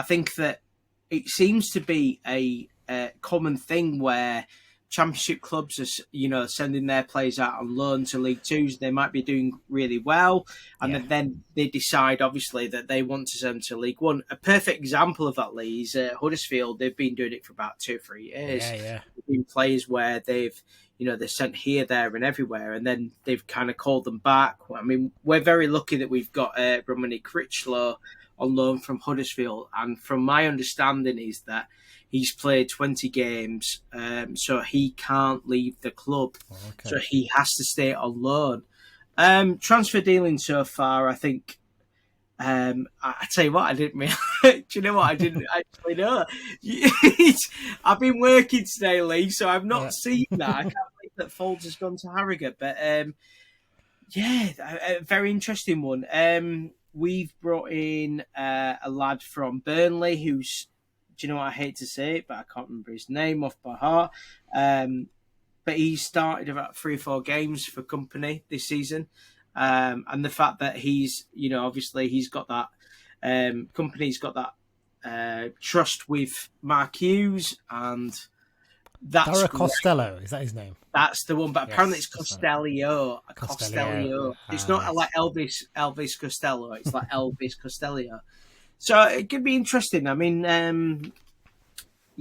think that it seems to be a common thing where Championship clubs are, sending their players out on loan to League Twos. They might be doing really well, and then they decide, obviously, that they want to send to League One. A perfect example of that, Lee, is Huddersfield. They've been doing it for about 2 or 3 years. There've been players where they've, they're sent here, there, and everywhere, and then they've kind of called them back. I mean, we're very lucky that we've got Romanic Critchlow on loan from Huddersfield, and from my understanding is that he's played 20 games, so he can't leave the club. So he has to stay on loan. Transfer dealing so far, I think. I tell you what, I didn't realise. Do you know what? I didn't actually know. I've been working today, Lee, so I've not seen that. I can't believe that Folds has gone to Harrogate, but a very interesting one. We've brought in a lad from Burnley who's, do you know what? I hate to say it, but I can't remember his name off by heart. But he started about 3 or 4 games for company this season. And the fact that he's, obviously he's got that, company's got that trust with Mark Hughes, and that's Dara Costello, is that his name? That's the one, but apparently it's Costello. It's not like Elvis Costello, it's like Elvis Costello. So it could be interesting. I mean,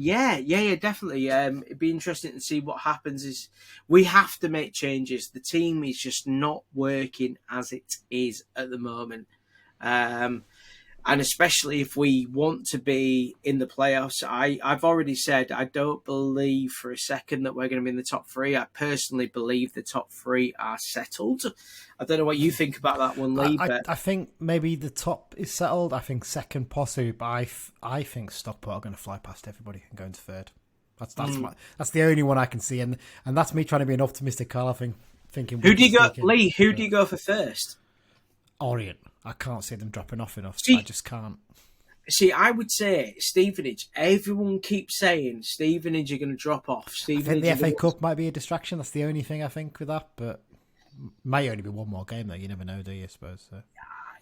definitely. It'd be interesting to see what happens. Is we have to make changes. The team is just not working as it is at the moment, and especially if we want to be in the playoffs. I've already said I don't believe for a second that we're going to be in the top 3. I personally believe the top 3 are settled. I don't know what you think about that one, Lee. I think maybe the top is settled. I think second possibly, but I think Stockport are going to fly past everybody and go into third. That's the only one I can see, and that's me trying to be an optimistic Carl. I think thinking. Who do you go, Lee? Who do you go for first? Orient. I can't see them dropping off enough. I just can't. See, I would say Stevenage. Everyone keeps saying Stevenage are going to drop off. I think the FA Cup might be a distraction. That's the only thing I think with that, but may only be one more game though. You never know, do you? I suppose. So.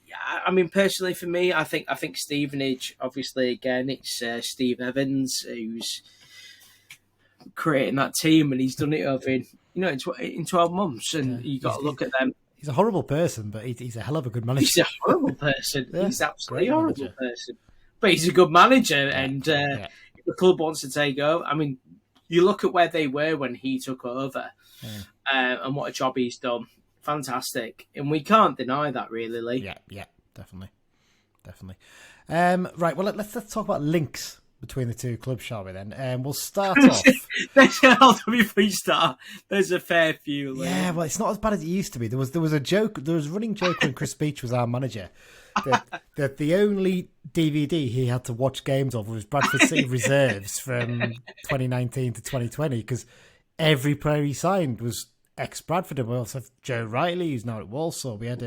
Yeah. I mean, personally, for me, I think Stevenage. Obviously, again, it's Steve Evans who's creating that team, and he's done it over in 12 months, and you got to look at them. He's a horrible person, but he's a hell of a good manager. He's a horrible person. He's absolutely a horrible person. But he's a good manager, and if the club wants to take over, I mean, you look at where they were when he took over, and what a job he's done. Fantastic. And we can't deny that, really, Lee. Yeah, definitely. Right, well, let's talk about links between the two clubs, shall we then? We'll start off. Before you start, there's a fair few. Lee. Yeah, well, it's not as bad as it used to be. There was a joke. There was a running joke when Chris Beach was our manager that the only DVD he had to watch games of was Bradford City reserves from 2019 to 2020 because every player he signed was ex-Bradford. And we also have Joe Riley, who's now at Walsall. We had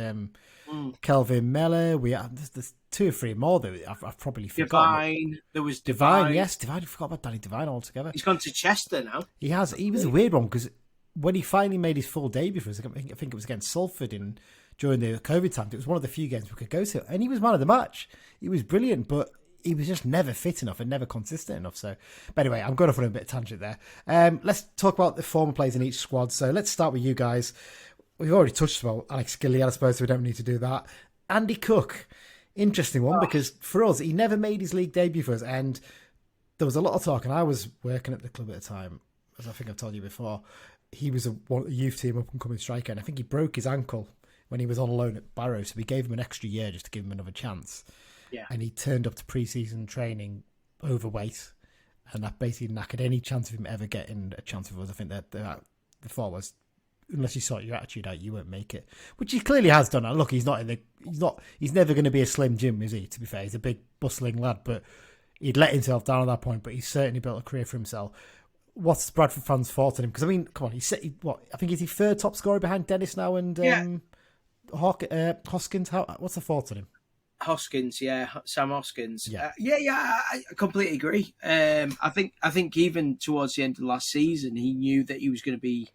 Kelvin Meller. We had there's 2 or 3 more that I've probably forgotten. Divine. There was Divine. Yes, Divine. I forgot about Danny Divine altogether. He's gone to Chester now. He has. He was a weird one because when he finally made his full debut for us, I think it was against Salford during the COVID time. It was one of the few games we could go to, and he was man of the match. He was brilliant, but he was just never fit enough and never consistent enough. So, but anyway, I'm going off on a bit of tangent there. Let's talk about the former players in each squad. So let's start with you guys. We've already touched about Alex Gilliard, I suppose, so we don't need to do that. Andy Cook, interesting one because for us, he never made his league debut for us, and there was a lot of talk. And I was working at the club at the time, as I think I've told you before. He was a youth team up and coming striker, and I think he broke his ankle when he was on loan at Barrow, so we gave him an extra year just to give him another chance. Yeah. And he turned up to pre-season training overweight, and that basically knackered any chance of him ever getting a chance with us. I think that the thought was, unless you sort your attitude out, you won't make it, which he clearly has done. Look, he's never going to be a Slim Jim, is he? To be fair, he's a big bustling lad, but he'd let himself down at that point. But he's certainly built a career for himself. What's Bradford fans' thoughts on him? Because I mean, come on, I think he's the 3rd top scorer behind Dennis now and Hoskins. What's the thoughts on him? Hoskins, Sam Hoskins. Yeah. I completely agree. I think even towards the end of last season, he knew that he was going to be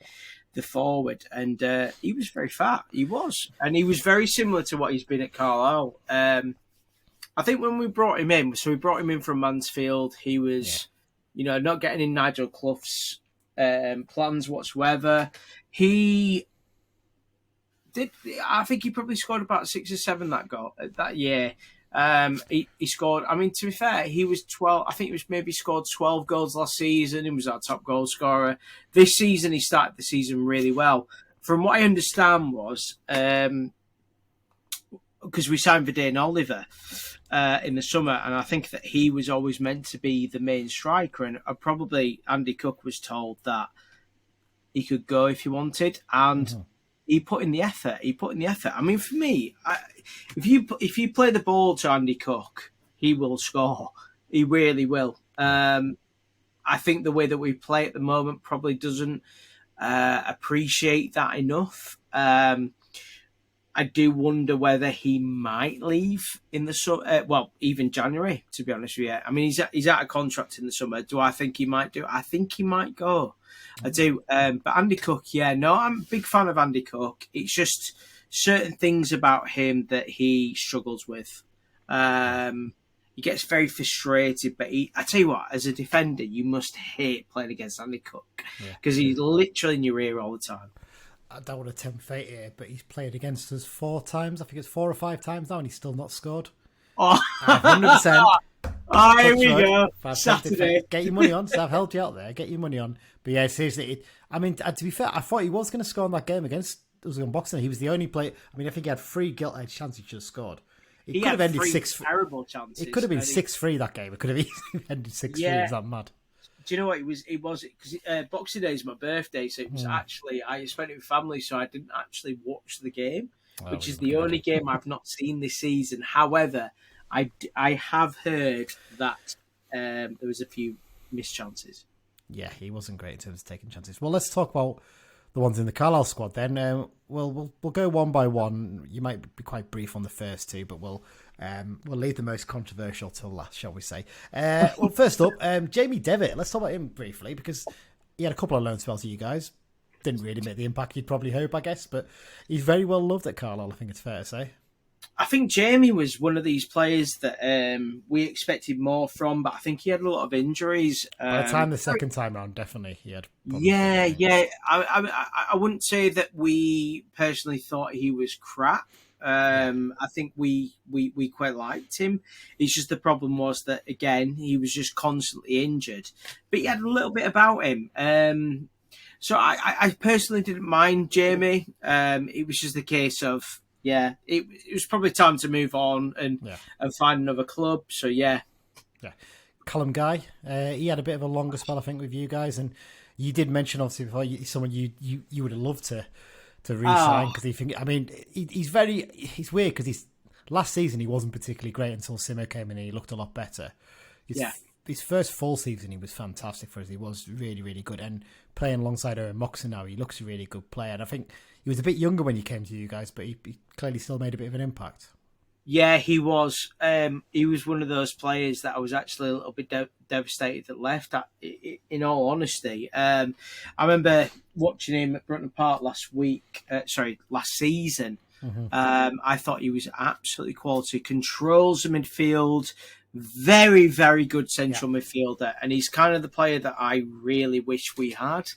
the forward, and he was very fat. He was, and he was very similar to what he's been at Carlisle. I think when we brought him in, so we brought him in from Mansfield. He was, not getting in Nigel Clough's plans whatsoever. He did. I think he probably scored about 6 or 7 that year. He scored. I mean, to be fair, he was 12. I think he was maybe scored 12 goals last season. He was our top goal scorer. This season, he started the season really well. From what I understand was, because we signed Verdane Oliver in the summer, and I think that he was always meant to be the main striker, and probably Andy Cook was told that he could go if he wanted, and he put in the effort. I mean, for me, if you play the ball to Andy Cook, he will score. He really will. I think the way that we play at the moment probably doesn't appreciate that enough. I do wonder whether he might leave in the summer. Well, even January, to be honest with you. I mean, he's out of contract in the summer. Do I think he might do? I think he might go. I do. But Andy Cook, I'm a big fan of Andy Cook. It's just certain things about him that he struggles with. He gets very frustrated, but I tell you what, as a defender, you must hate playing against Andy Cook because he's literally in your ear all the time. I don't want to tempt fate here, but he's played against us 4 times. I think it's 4 or 5 times now, and he's still not scored. 100%. Oh, here we go. Saturday. Get your money on. So I've helped you out there. Get your money on. But yeah, seriously. To be fair, I thought he was going to score in that game against us on Boxing. He was the only player. I mean, I think he had 3 gilt-edged chances he should have scored. It could have ended 6. Terrible chances. It could have been 6-3 that game. It could have easily ended 6-3. It was that mad. Do you know what it was? Because Boxing Day is my birthday, so it was actually I spent it with family, so I didn't actually watch the game, which is the only game I've not seen this season. However, I have heard that there was a few missed chances. Yeah, he wasn't great in terms of taking chances. Well, let's talk about the ones in the Carlisle squad then. We'll go one by one. You might be quite brief on the first 2, but we'll leave the most controversial till last, shall we say. Well, first up, Jamie Devitt. Let's talk about him briefly because he had a couple of loan spells to you guys. Didn't really make the impact you'd probably hope, I guess, but he's very well loved at Carlisle, I think it's fair to say. I think Jamie was one of these players that we expected more from, but I think he had a lot of injuries. By the time the second time round, definitely he had problems. Yeah. I wouldn't say that we personally thought he was crap. I think we quite liked him. It's just the problem was that, again, he was just constantly injured. But he had a little bit about him. So I personally didn't mind Jamie. It was just a case of, it was probably time to move on and find another club. So, yeah. Callum Guy, he had a bit of a longer spell, I think, with you guys. And you did mention, obviously, before, someone you would have loved to re-sign because he's weird because last season he wasn't particularly great until Simo came in and he looked a lot better. His first full season he was fantastic for us. He was really, really good, and playing alongside Owen Moxon now, he looks a really good player. And I think he was a bit younger when he came to you guys, but he clearly still made a bit of an impact. Yeah, he was. He was one of those players that I was actually a little bit devastated that left. In all honesty, I remember watching him at Brunton Park last season. Mm-hmm. I thought he was absolutely quality. Controls the midfield, very, very good central midfielder, and he's kind of the player that I really wish we had.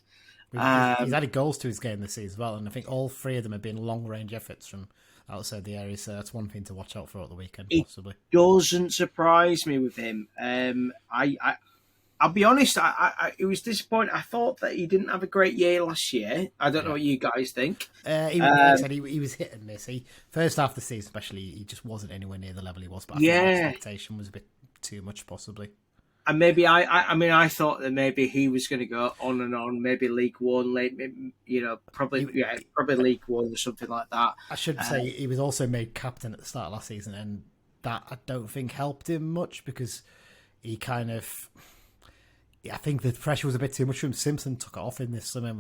He's added goals to his game this season as well, and I think all 3 of them have been long-range efforts from outside the area, so that's one thing to watch out for at the weekend, possibly. It doesn't surprise me with him. I'll be honest, it was disappointing. I thought that he didn't have a great year last year. I don't know what you guys think. He was hit and miss. First half of the season especially, he just wasn't anywhere near the level he was, but I think the expectation was a bit too much, possibly. And maybe I thought that maybe he was going to go on and on, maybe League One, probably League One or something like that. I should say he was also made captain at the start of last season, and that I don't think helped him much because he kind of, I think the pressure was a bit too much for him. Simpson took it off in this summer,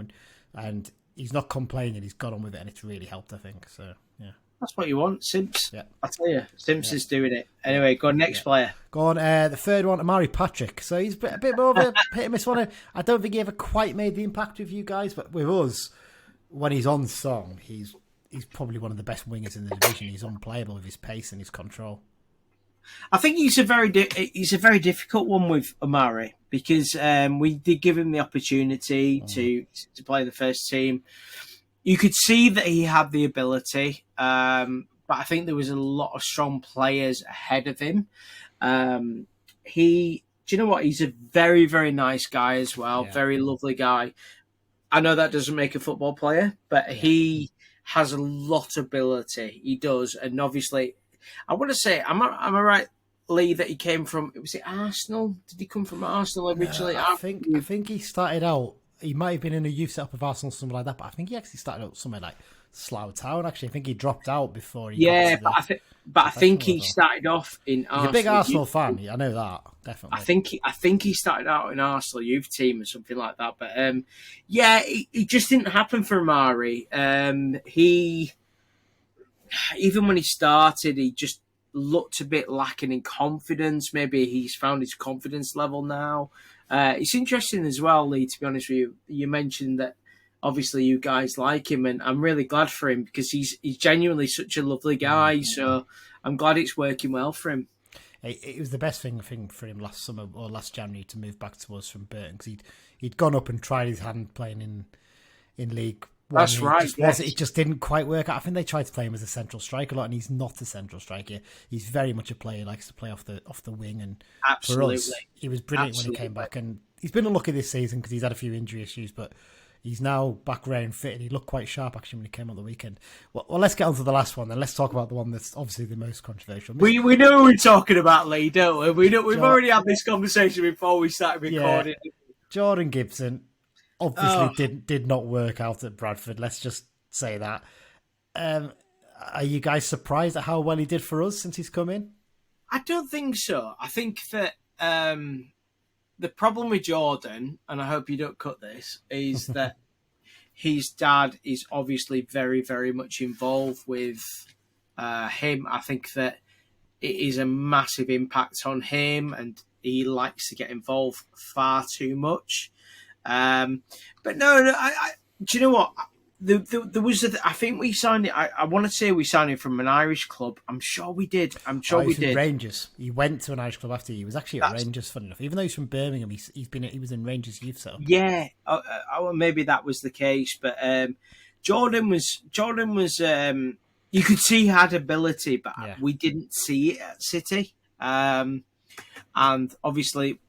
and he's not complaining. He's got on with it, and it's really helped, I think. So yeah. That's what you want, Simps. Yeah. I tell you, Simps is doing it. Anyway, go on, next player. Go on, the third one, Amari Patrick. So he's a bit more of a hit and miss one. I don't think he ever quite made the impact with you guys, but with us, when he's on song, he's probably one of the best wingers in the division. He's unplayable with his pace and his control. I think he's a very difficult one with Amari because we did give him the opportunity to play in the first team. You could see that he had the ability, but I think there was a lot of strong players ahead of him. Do you know what? He's a very, very nice guy as well. Very lovely guy. I know that doesn't make a football player, but he has a lot of ability. He does. And obviously, I want to say, am I right, Lee, that he came from, was it Arsenal? Did he come from Arsenal originally? I think he started out he might have been in a youth setup of Arsenal, something like that. But I think he actually started out somewhere like Slough Town. Actually, I think he dropped out before he. Yeah, but I think he started off in Arsenal. He's a big Arsenal fan. I know that definitely. I think he started out in Arsenal youth team or something like that. But it just didn't happen for Amari. He even when he started, he just looked a bit lacking in confidence. Maybe he's found his confidence level now. It's interesting as well, Lee, to be honest with you. You mentioned that obviously you guys like him, and I'm really glad for him because he's genuinely such a lovely guy. So I'm glad it's working well for him. It was the best thing for him last summer or last January to move back to us from Burton, because he'd gone up and tried his hand playing in League One. That's right. It just didn't quite work out. I think they tried to play him as a central striker a lot, and he's not a central striker. He's very much a player who likes to play off the wing. And Absolutely. for us, he was brilliant when he came back. And he's been unlucky this season because he's had a few injury issues, but he's now back round fit, and he looked quite sharp actually when he came on the weekend. Well, let's get on to the last one then. Let's talk about the one that's obviously the most controversial. We know what we're talking about, Lee, don't we? We've already had this conversation before we started recording. Yeah. Jordan Gibson obviously did not work out at Bradford. Let's just say that. Are you guys surprised at how well he did for us since he's come in? I don't think so. I think that the problem with Jordan, and I hope you don't cut this, is that his dad is obviously very, very much involved with him. I think that it is a massive impact on him, and he likes to get involved far too much. But no, do you know what? There was I think we signed it. I want to say we signed him from an Irish club. I'm sure we did. We did. Rangers. He went to an Irish club after. He was actually at Rangers. Funny enough, even though he's from Birmingham, he was in Rangers youth. So yeah, maybe that was the case. But Jordan was. You could see he had ability, but we didn't see it at City. And obviously,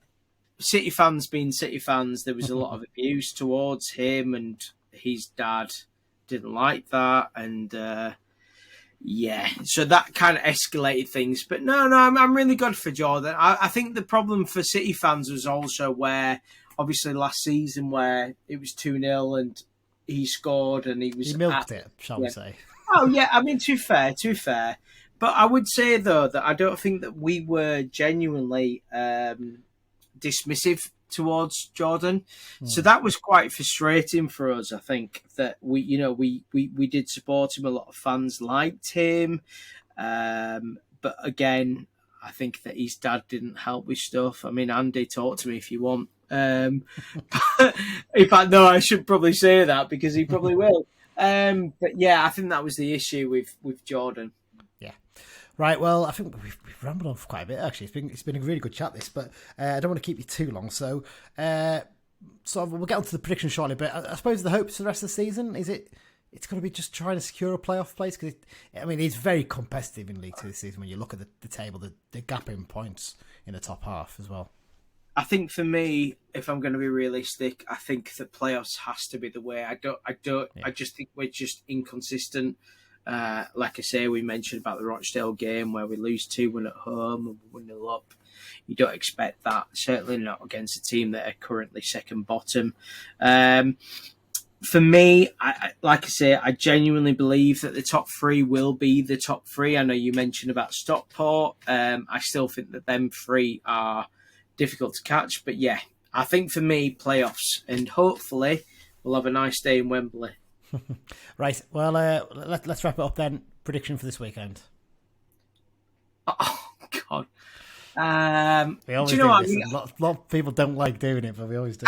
City fans being City fans, there was a lot of abuse towards him, and his dad didn't like that, and so that kind of escalated things. But no, I'm really good for Jordan. I think the problem for City fans was also where, obviously, last season where it was 2-0 and he scored and he milked it, shall we say? Oh yeah, I mean, too fair. But I would say though that I don't think that we were genuinely dismissive towards Jordan. So that was quite frustrating for us. I think that we did support him. A lot of fans liked him. But again, I think that his dad didn't help with stuff. I mean, Andy, talk to me if you want. In fact, no, I should probably say that because he probably will. But yeah, I think that was the issue with Jordan. Right, well, I think we've rambled on for quite a bit, actually. It's been a really good chat, this, but I don't want to keep you too long. So we'll get on to the prediction shortly, but I suppose the hopes for the rest of the season, it's going to be just trying to secure a playoff place? Because, it's very competitive in League Two this season when you look at the table, the gap in points in the top half as well. I think for me, if I'm going to be realistic, I think that playoffs has to be the way. I just think we're just inconsistent. Like I say, we mentioned about the Rochdale game where we lose 2-1 at home and we're 1-0 up. You don't expect that, certainly not against a team that are currently second bottom. For me, I genuinely believe that the top three will be the top three. I know you mentioned about Stockport. I still think that them three are difficult to catch. But yeah, I think for me, playoffs, and hopefully we'll have a nice day in Wembley. Right, well, let's wrap it up then. Prediction for this weekend. Oh, God. We always do this. A lot of people don't like doing it, but we always do.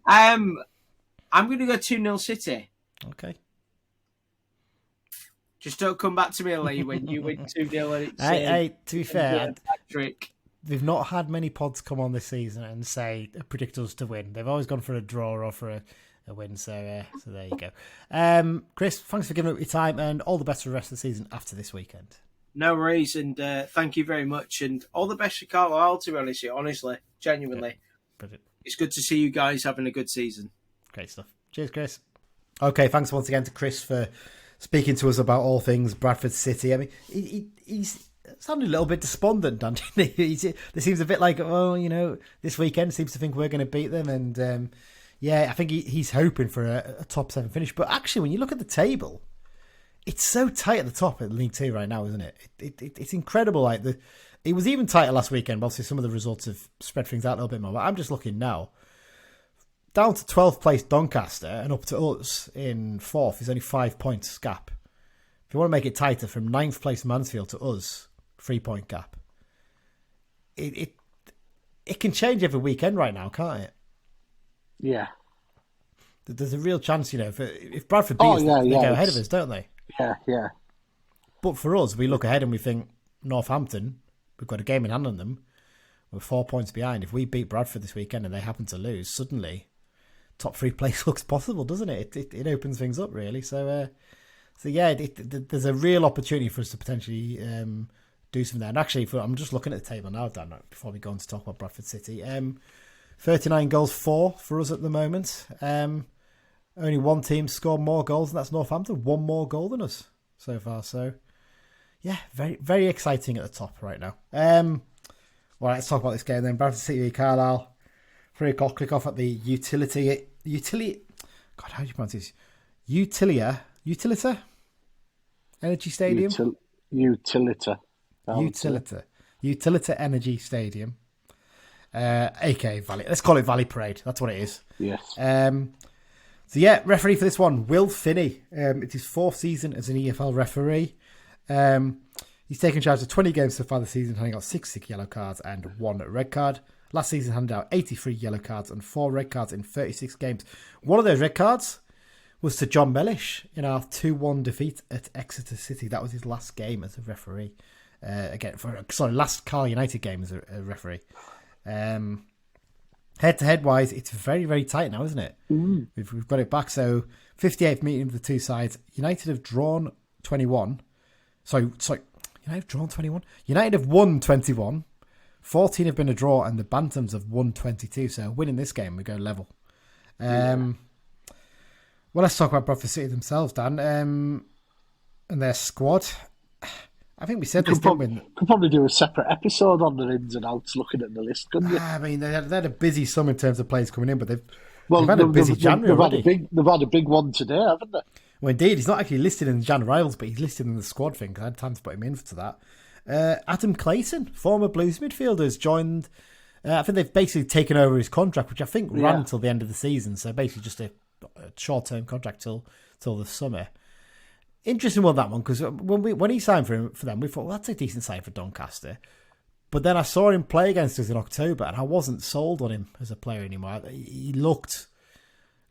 I'm going to go 2-0 City. Okay. Just don't come back to me, Lee, when you win 2-0. And hey, to be fair, trick. They've not had many pods come on this season and say predict us to win. They've always gone for a draw or for a win, so there you go. Chris, thanks for giving up your time, and all the best for the rest of the season after this weekend. No worries, and thank you very much, and all the best for Carlisle, to be honest, honestly, genuinely. Brilliant. It's good to see you guys having a good season. Great stuff. Cheers, Chris. Okay, thanks once again to Chris for speaking to us about all things Bradford City. I mean, he's sounded a little bit despondent, Dan. It seems a bit like, this weekend seems to think we're going to beat them. And I think he's hoping for a top 7 finish. But actually, when you look at the table, it's so tight at the top at League Two right now, isn't it? It's incredible. Like it was even tighter last weekend. But obviously, some of the results have spread things out a little bit more. But I'm just looking now. Down to 12th place Doncaster and up to us in 4th is only 5 points gap. If you want to make it tighter, from 9th place Mansfield to us, 3-point gap. It can change every weekend right now, can't it? Yeah. There's a real chance, if Bradford beat us, they go ahead of us, don't they? Yeah. But for us, we look ahead and we think, Northampton, we've got a game in hand on them. We're 4 points behind. If we beat Bradford this weekend and they happen to lose, suddenly top 3 place looks possible, doesn't it? It opens things up, really. So there's a real opportunity for us to potentially do something there. And actually, I'm just looking at the table now, Dan, before we go on to talk about Bradford City. 39 goals for us at the moment. Only one team scored more goals, and that's Northampton. One more goal than us so far. So, yeah, very, very exciting at the top right now. Well, let's talk about this game then. Bradford City v Carlisle. 3 o'clock, kick off at the Utilita. God, how do you pronounce this? Utilita Energy Stadium. Utilita Energy Stadium. aka Valley. Let's call it Valley Parade. That's what it is. Yes. Referee for this one, Will Finney. It's his 4th season as an EFL referee. He's taken charge of 20 games so far this season, handing out 6 yellow cards and 1 red card. Last season handed out 83 yellow cards and 4 red cards in 36 games. One of those red cards was to John Mellish in our 2-1 defeat at Exeter City. That was his last game as a referee. Last Carlisle United game as a referee. Head-to-head wise, it's very, very tight now, isn't it? Mm. We've got it back. So 58th meeting of the two sides. United have drawn 21. United have drawn 21. United have won 21. 14 have been a draw, and the Bantams have won 22. So winning this game, we go level. Well, let's talk about Bradford City themselves, Dan, and their squad. I think we said this, didn't we? Could probably do a separate episode on the ins and outs, looking at the list, couldn't you? I mean, they had a busy summer in terms of players coming in, but they've had a busy January already. They've had a big one today, haven't they? Well, indeed, he's not actually listed in the Jan Riles, but he's listed in the squad thing because I had time to put him in for that. Adam Clayton, former Blues midfielder, has joined. I think they've basically taken over his contract, which I think ran till the end of the season. So basically just a short-term contract till the summer. Interesting one, that one, because when he signed for them, we thought, well, that's a decent sign for Doncaster. But then I saw him play against us in October, and I wasn't sold on him as a player anymore. He looked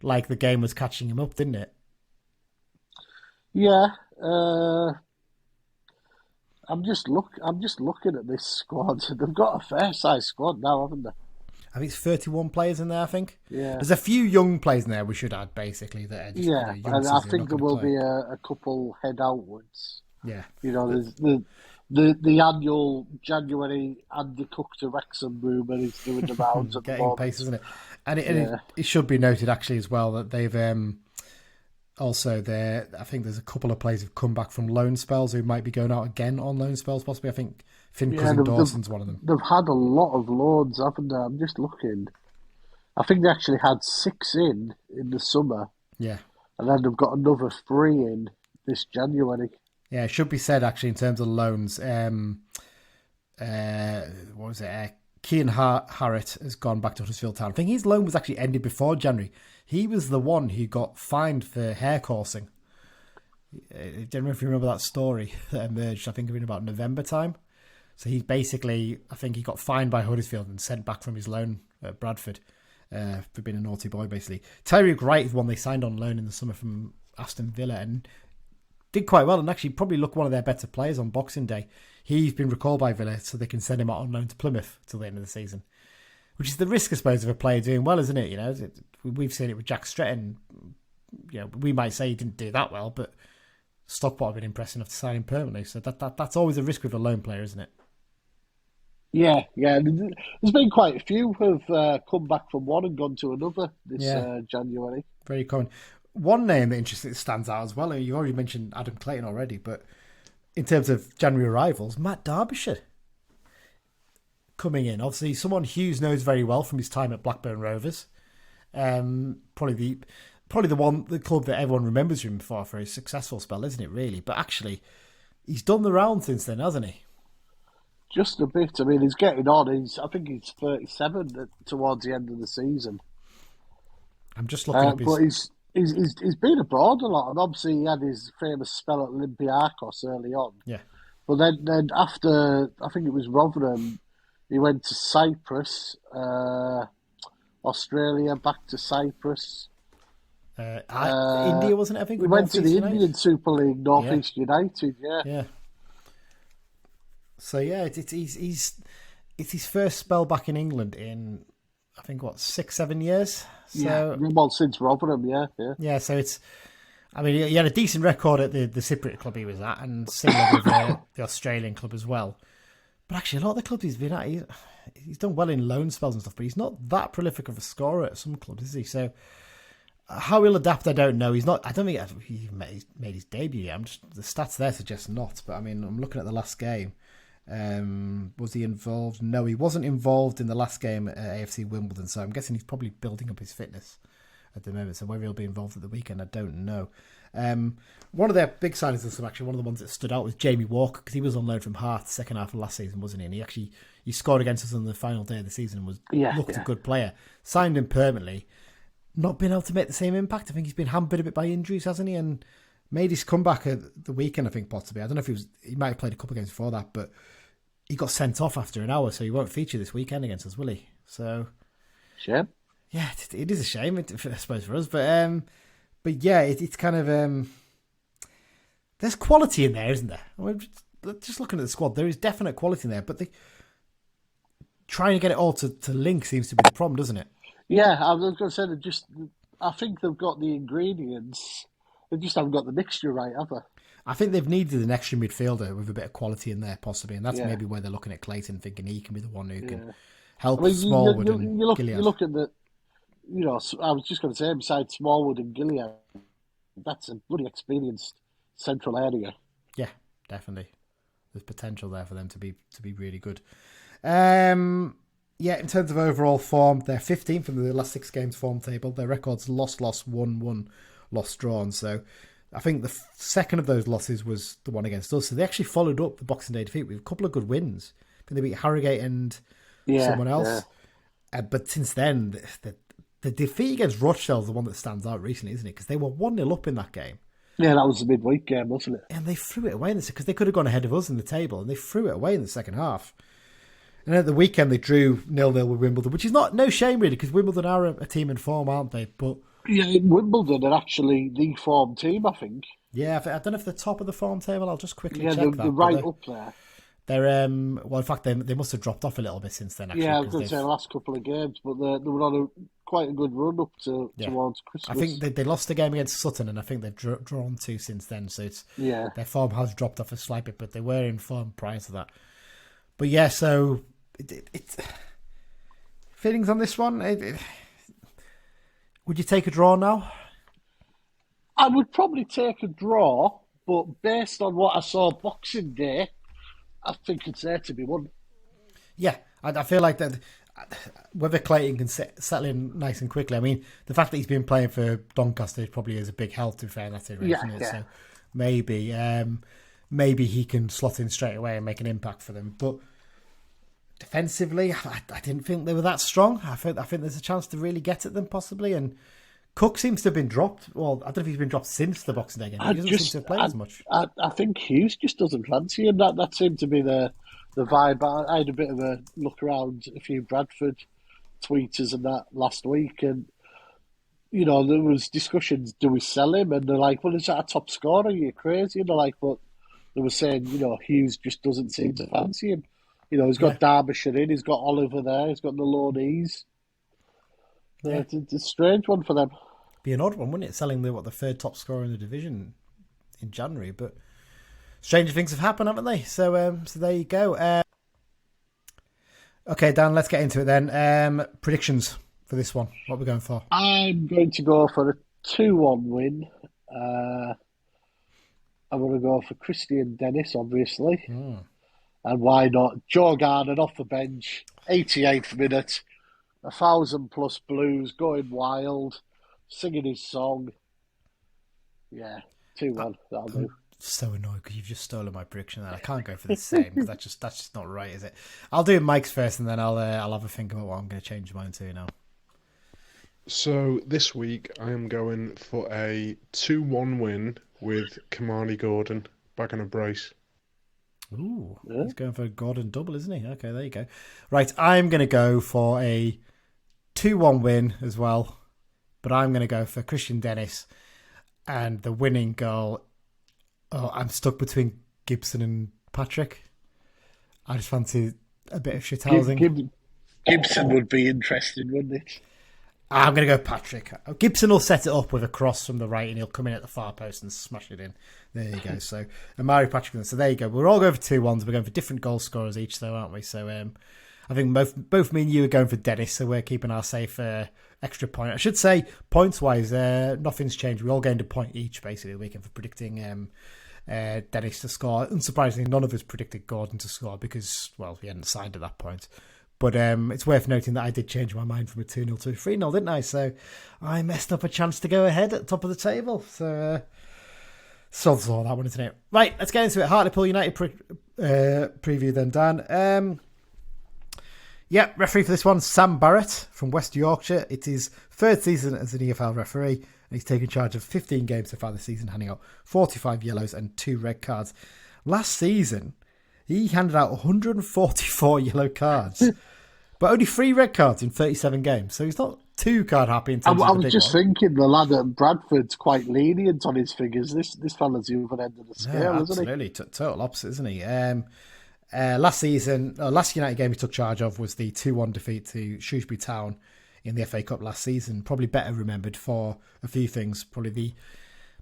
like the game was catching him up, didn't it? Yeah. I'm just looking at this squad. They've got a fair sized squad now, haven't they? I think it's 31 players in there, I think. Yeah. There's a few young players in there we should add, basically. That are just, and I think there will be a couple head outwards. Yeah. There's the annual January Andy Cook to Wrexham rumour is doing the rounds at the moment. Getting pace, isn't it? And it should be noted, actually, as well, that they've also there. I think there's a couple of players who've come back from loan spells who might be going out again on loan spells, possibly. I think Finn Cousin Dawson's one of them. They've had a lot of loans, haven't they? I'm just looking. I think they actually had 6 in the summer. Yeah. And then they've got another 3 in this January. Yeah, it should be said, actually, in terms of loans. What was it? Cian Harrett has gone back to Huddersfield Town. I think his loan was actually ended before January. He was the one who got fined for hair coursing. I don't know if you remember that story that emerged, I think, in about November time. So he's basically, I think he got fined by Huddersfield and sent back from his loan at Bradford for being a naughty boy, basically. Tyreek Wright is one they signed on loan in the summer from Aston Villa and did quite well and actually probably looked one of their better players on Boxing Day. He's been recalled by Villa so they can send him out on loan to Plymouth till the end of the season. Which is the risk, I suppose, of a player doing well, isn't it? We've seen it with Jack Stretton. We might say he didn't do that well, but Stockport have been impressive enough to sign him permanently. So that's always a risk with a lone player, isn't it? Yeah. There's been quite a few who've come back from one and gone to another this January. Very common. One name that interesting stands out as well. You already mentioned Adam Clayton already, but in terms of January arrivals, Matt Derbyshire coming in. Obviously, someone Hughes knows very well from his time at Blackburn Rovers. Probably the club that everyone remembers him for his successful spell, isn't it? Really, but actually, he's done the round since then, hasn't he? Just a bit. I mean, he's getting on. I think he's 37 towards the end of the season. I'm just looking up his... But he's been abroad a lot, and obviously he had his famous spell at Olympiacos early on. Yeah. But then after, I think it was Rotherham, he went to Cyprus, Australia, back to Cyprus. India, wasn't it? I think he went to the Indian Super League, North East United. Yeah. So it's his first spell back in England in, I think, 6-7 years. So, well, since Rotherham, yeah. Yeah, so he had a decent record at the Cypriot club he was at, and similar with the Australian club as well. But actually, a lot of the clubs he's been at, he's done well in loan spells and stuff, but he's not that prolific of a scorer at some clubs, is he? So how he'll adapt, I don't know. He's not. I don't think he made his debut yet. The stats there suggest not. But I mean, I'm looking at the last game. Was he involved? No, he wasn't involved in the last game at AFC Wimbledon. So I'm guessing he's probably building up his fitness at the moment. So whether he'll be involved at the weekend, I don't know. One of their big signings of some, actually, one of the ones that stood out was Jamie Walker, because he was on loan from Hearts second half of last season, wasn't he? And he scored against us on the final day of the season and looked a good player. Signed him permanently. Not been able to make the same impact. I think he's been hampered a bit by injuries, hasn't he? And made his comeback at the weekend, I think, possibly. I don't know if he might have played a couple of games before that, but he got sent off after an hour, so he won't feature this weekend against us, will he? So, shame. Yeah, it is a shame, I suppose, for us. But yeah, it's kind of there's quality in there, isn't there? I mean, just looking at the squad, there is definite quality in there, but trying to get it all to link seems to be the problem, doesn't it? Yeah, I was going to say I think they've got the ingredients. They just haven't got the mixture right, have they? I think they've needed an extra midfielder with a bit of quality in there, possibly, and that's maybe where they're looking at Clayton, thinking he can be the one who can help Smallwood and Gillian. You look at the, I was just going to say, besides Smallwood and Gillian, that's a bloody experienced central area. Yeah, definitely. There's potential there for them to be really good. Yeah, in terms of overall form, they're 15th from the last 6 games form table. Their record's lost, 1-1, lost, drawn. So I think the second of those losses was the one against us. So they actually followed up the Boxing Day defeat with a couple of good wins. I think they beat Harrogate and someone else. Yeah. But since then, the defeat against Rochdale is the one that stands out recently, isn't it? Because they were 1-0 up in that game. Yeah, that was the midweek game, wasn't it? And they threw it away because they could have gone ahead of us in the table, and they threw it away in the second half. And at the weekend, they drew 0-0 with Wimbledon, which is no shame, really, because Wimbledon are a team in form, aren't they? But yeah, Wimbledon are actually the form team, I think. Yeah, I don't know if they're top of the form table. I'll just quickly check that. They're right up there. They're well, in fact, they must have dropped off a little bit since then. Actually, yeah, I was going to say the last couple of games, but they were on quite a good run up towards Christmas. I think they lost a game against Sutton, and I think they've drawn 2 since then. So their form has dropped off a slight bit, but they were in form prior to that. But yeah, so it's feelings on this one. Would you take a draw now? I would probably take a draw, but based on what I saw Boxing Day, I think it's there to be won. Yeah, I feel like that. Whether Clayton can settle in nice and quickly. I mean, the fact that he's been playing for Doncaster probably is a big help, to be fair, in that area, isn't it? So maybe he can slot in straight away and make an impact for them. But defensively, I didn't think they were that strong. I think there's a chance to really get at them, possibly. And Cook seems to have been dropped. Well, I don't know if he's been dropped since the Boxing Day game. He doesn't seem to have played as much. I think Hughes just doesn't fancy him. That seemed to be the vibe. I had a bit of a look around a few Bradford tweeters and that last week, and there was discussions, do we sell him? And they're like, well, is that a top scorer? You're crazy. And they're like, but they were saying, Hughes just doesn't seem to fancy him. He's got Derbyshire in, he's got Oliver there, he's got the low knees. Yeah. It's a strange one for them. Be an odd one, wouldn't it? Selling the third top scorer in the division in January, but stranger things have happened, haven't they? So there you go. Okay, Dan, let's get into it then. Predictions for this one. What are we going for? I'm going to go for a 2-1 win. I'm going to go for Christian Dennis, obviously. And why not Joe Garner off the bench, 88th minute, 1,000+ blues, going wild, singing his song. Yeah, 2-1, that'll do. So annoyed because you've just stolen my prediction there. I can't go for the same because that's just not right, is it? I'll do Mike's first and then I'll have a think about what I'm going to change mine to now. So this week I am going for a 2-1 win with Kymani Gordon bagging a brace. Ooh, he's going for a Gordon double, isn't he? Okay, there you go. Right, I'm going to go for a 2-1 win as well, but I'm going to go for Christian Dennis and the winning goal. Oh, I'm stuck between Gibson and Patrick. I just fancy a bit of shithousing. Gibson would be interesting, wouldn't it? I'm going to go Patrick. Gibson will set it up with a cross from the right and he'll come in at the far post and smash it in. There you go. So, Amari Patrick. So there you go. We're all going for 2-1s. We're going for different goal scorers each, though, aren't we? So I think both me and you are going for Dennis, so we're keeping our safe extra point. I should say, points-wise, nothing's changed. We all gained a point each, basically, the weekend for predicting Dennis to score. Unsurprisingly, none of us predicted Gordon to score because, well, he hadn't signed at that point. But it's worth noting that I did change my mind from a 2-0 to a 3-0, didn't I? So I messed up a chance to go ahead at the top of the table. So sods all that one, isn't it? Right, let's get into it. Hartlepool United preview then, Dan. Yeah, referee for this one, Sam Barrett from West Yorkshire. It is third season as an EFL referee, and he's taken charge of 15 games so far this season, handing out 45 yellows and 2 red cards. Last season, he handed out 144 yellow cards, but only 3 red cards in 37 games. So he's not too card happy in terms of the big one. I was just thinking the lad at Bradford's quite lenient on his figures. This fella's the other end of the scale, isn't he? Absolutely, total opposite, isn't he? Last United game he took charge of was the 2-1 defeat to Shrewsbury Town in the FA Cup last season. Probably better remembered for a few things. Probably the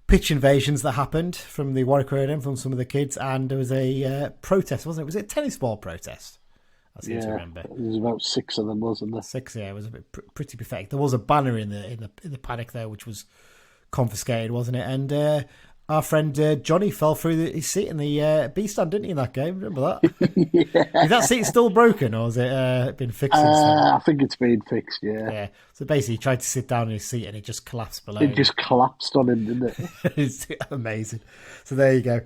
pitch invasions that happened from the Warwick Road and from some of the kids, and there was a protest, wasn't it? Was it a tennis ball protest? I seem to remember. There was about 6 of them, wasn't there? 6, yeah. It was a bit pretty pathetic. There was a banner in the paddock there, which was confiscated, wasn't it? And our friend Johnny fell through his seat in the B stand, didn't he, in that game? Remember that? Yeah. Is that seat still broken, or has it been fixed since then? I think it's been fixed, yeah. So basically, he tried to sit down in his seat and it just collapsed below. It just collapsed on him, didn't it? It's amazing. So there you go.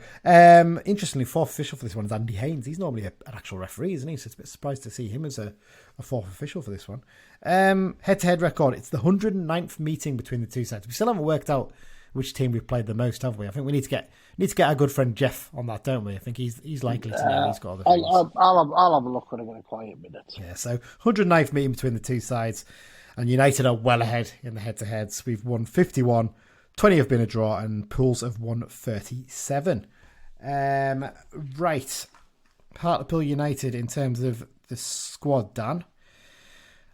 Interestingly, fourth official for this one is Andy Haynes. He's normally an actual referee, isn't he? So it's a bit surprised to see him as a fourth official for this one. Head-to-head record. It's the 109th meeting between the two sides. We still haven't worked out which team we've played the most, have we? I think we need to get our good friend Jeff on that, don't we? I think he's likely to know. He's got other things. I'll have a look when I get a quiet minute. Yeah, so 109th meeting between the two sides, and United are well ahead in the head-to-heads. We've won 51, 20 have been a draw, and Pools have won 37. Right, Hartlepool United in terms of the squad, Dan.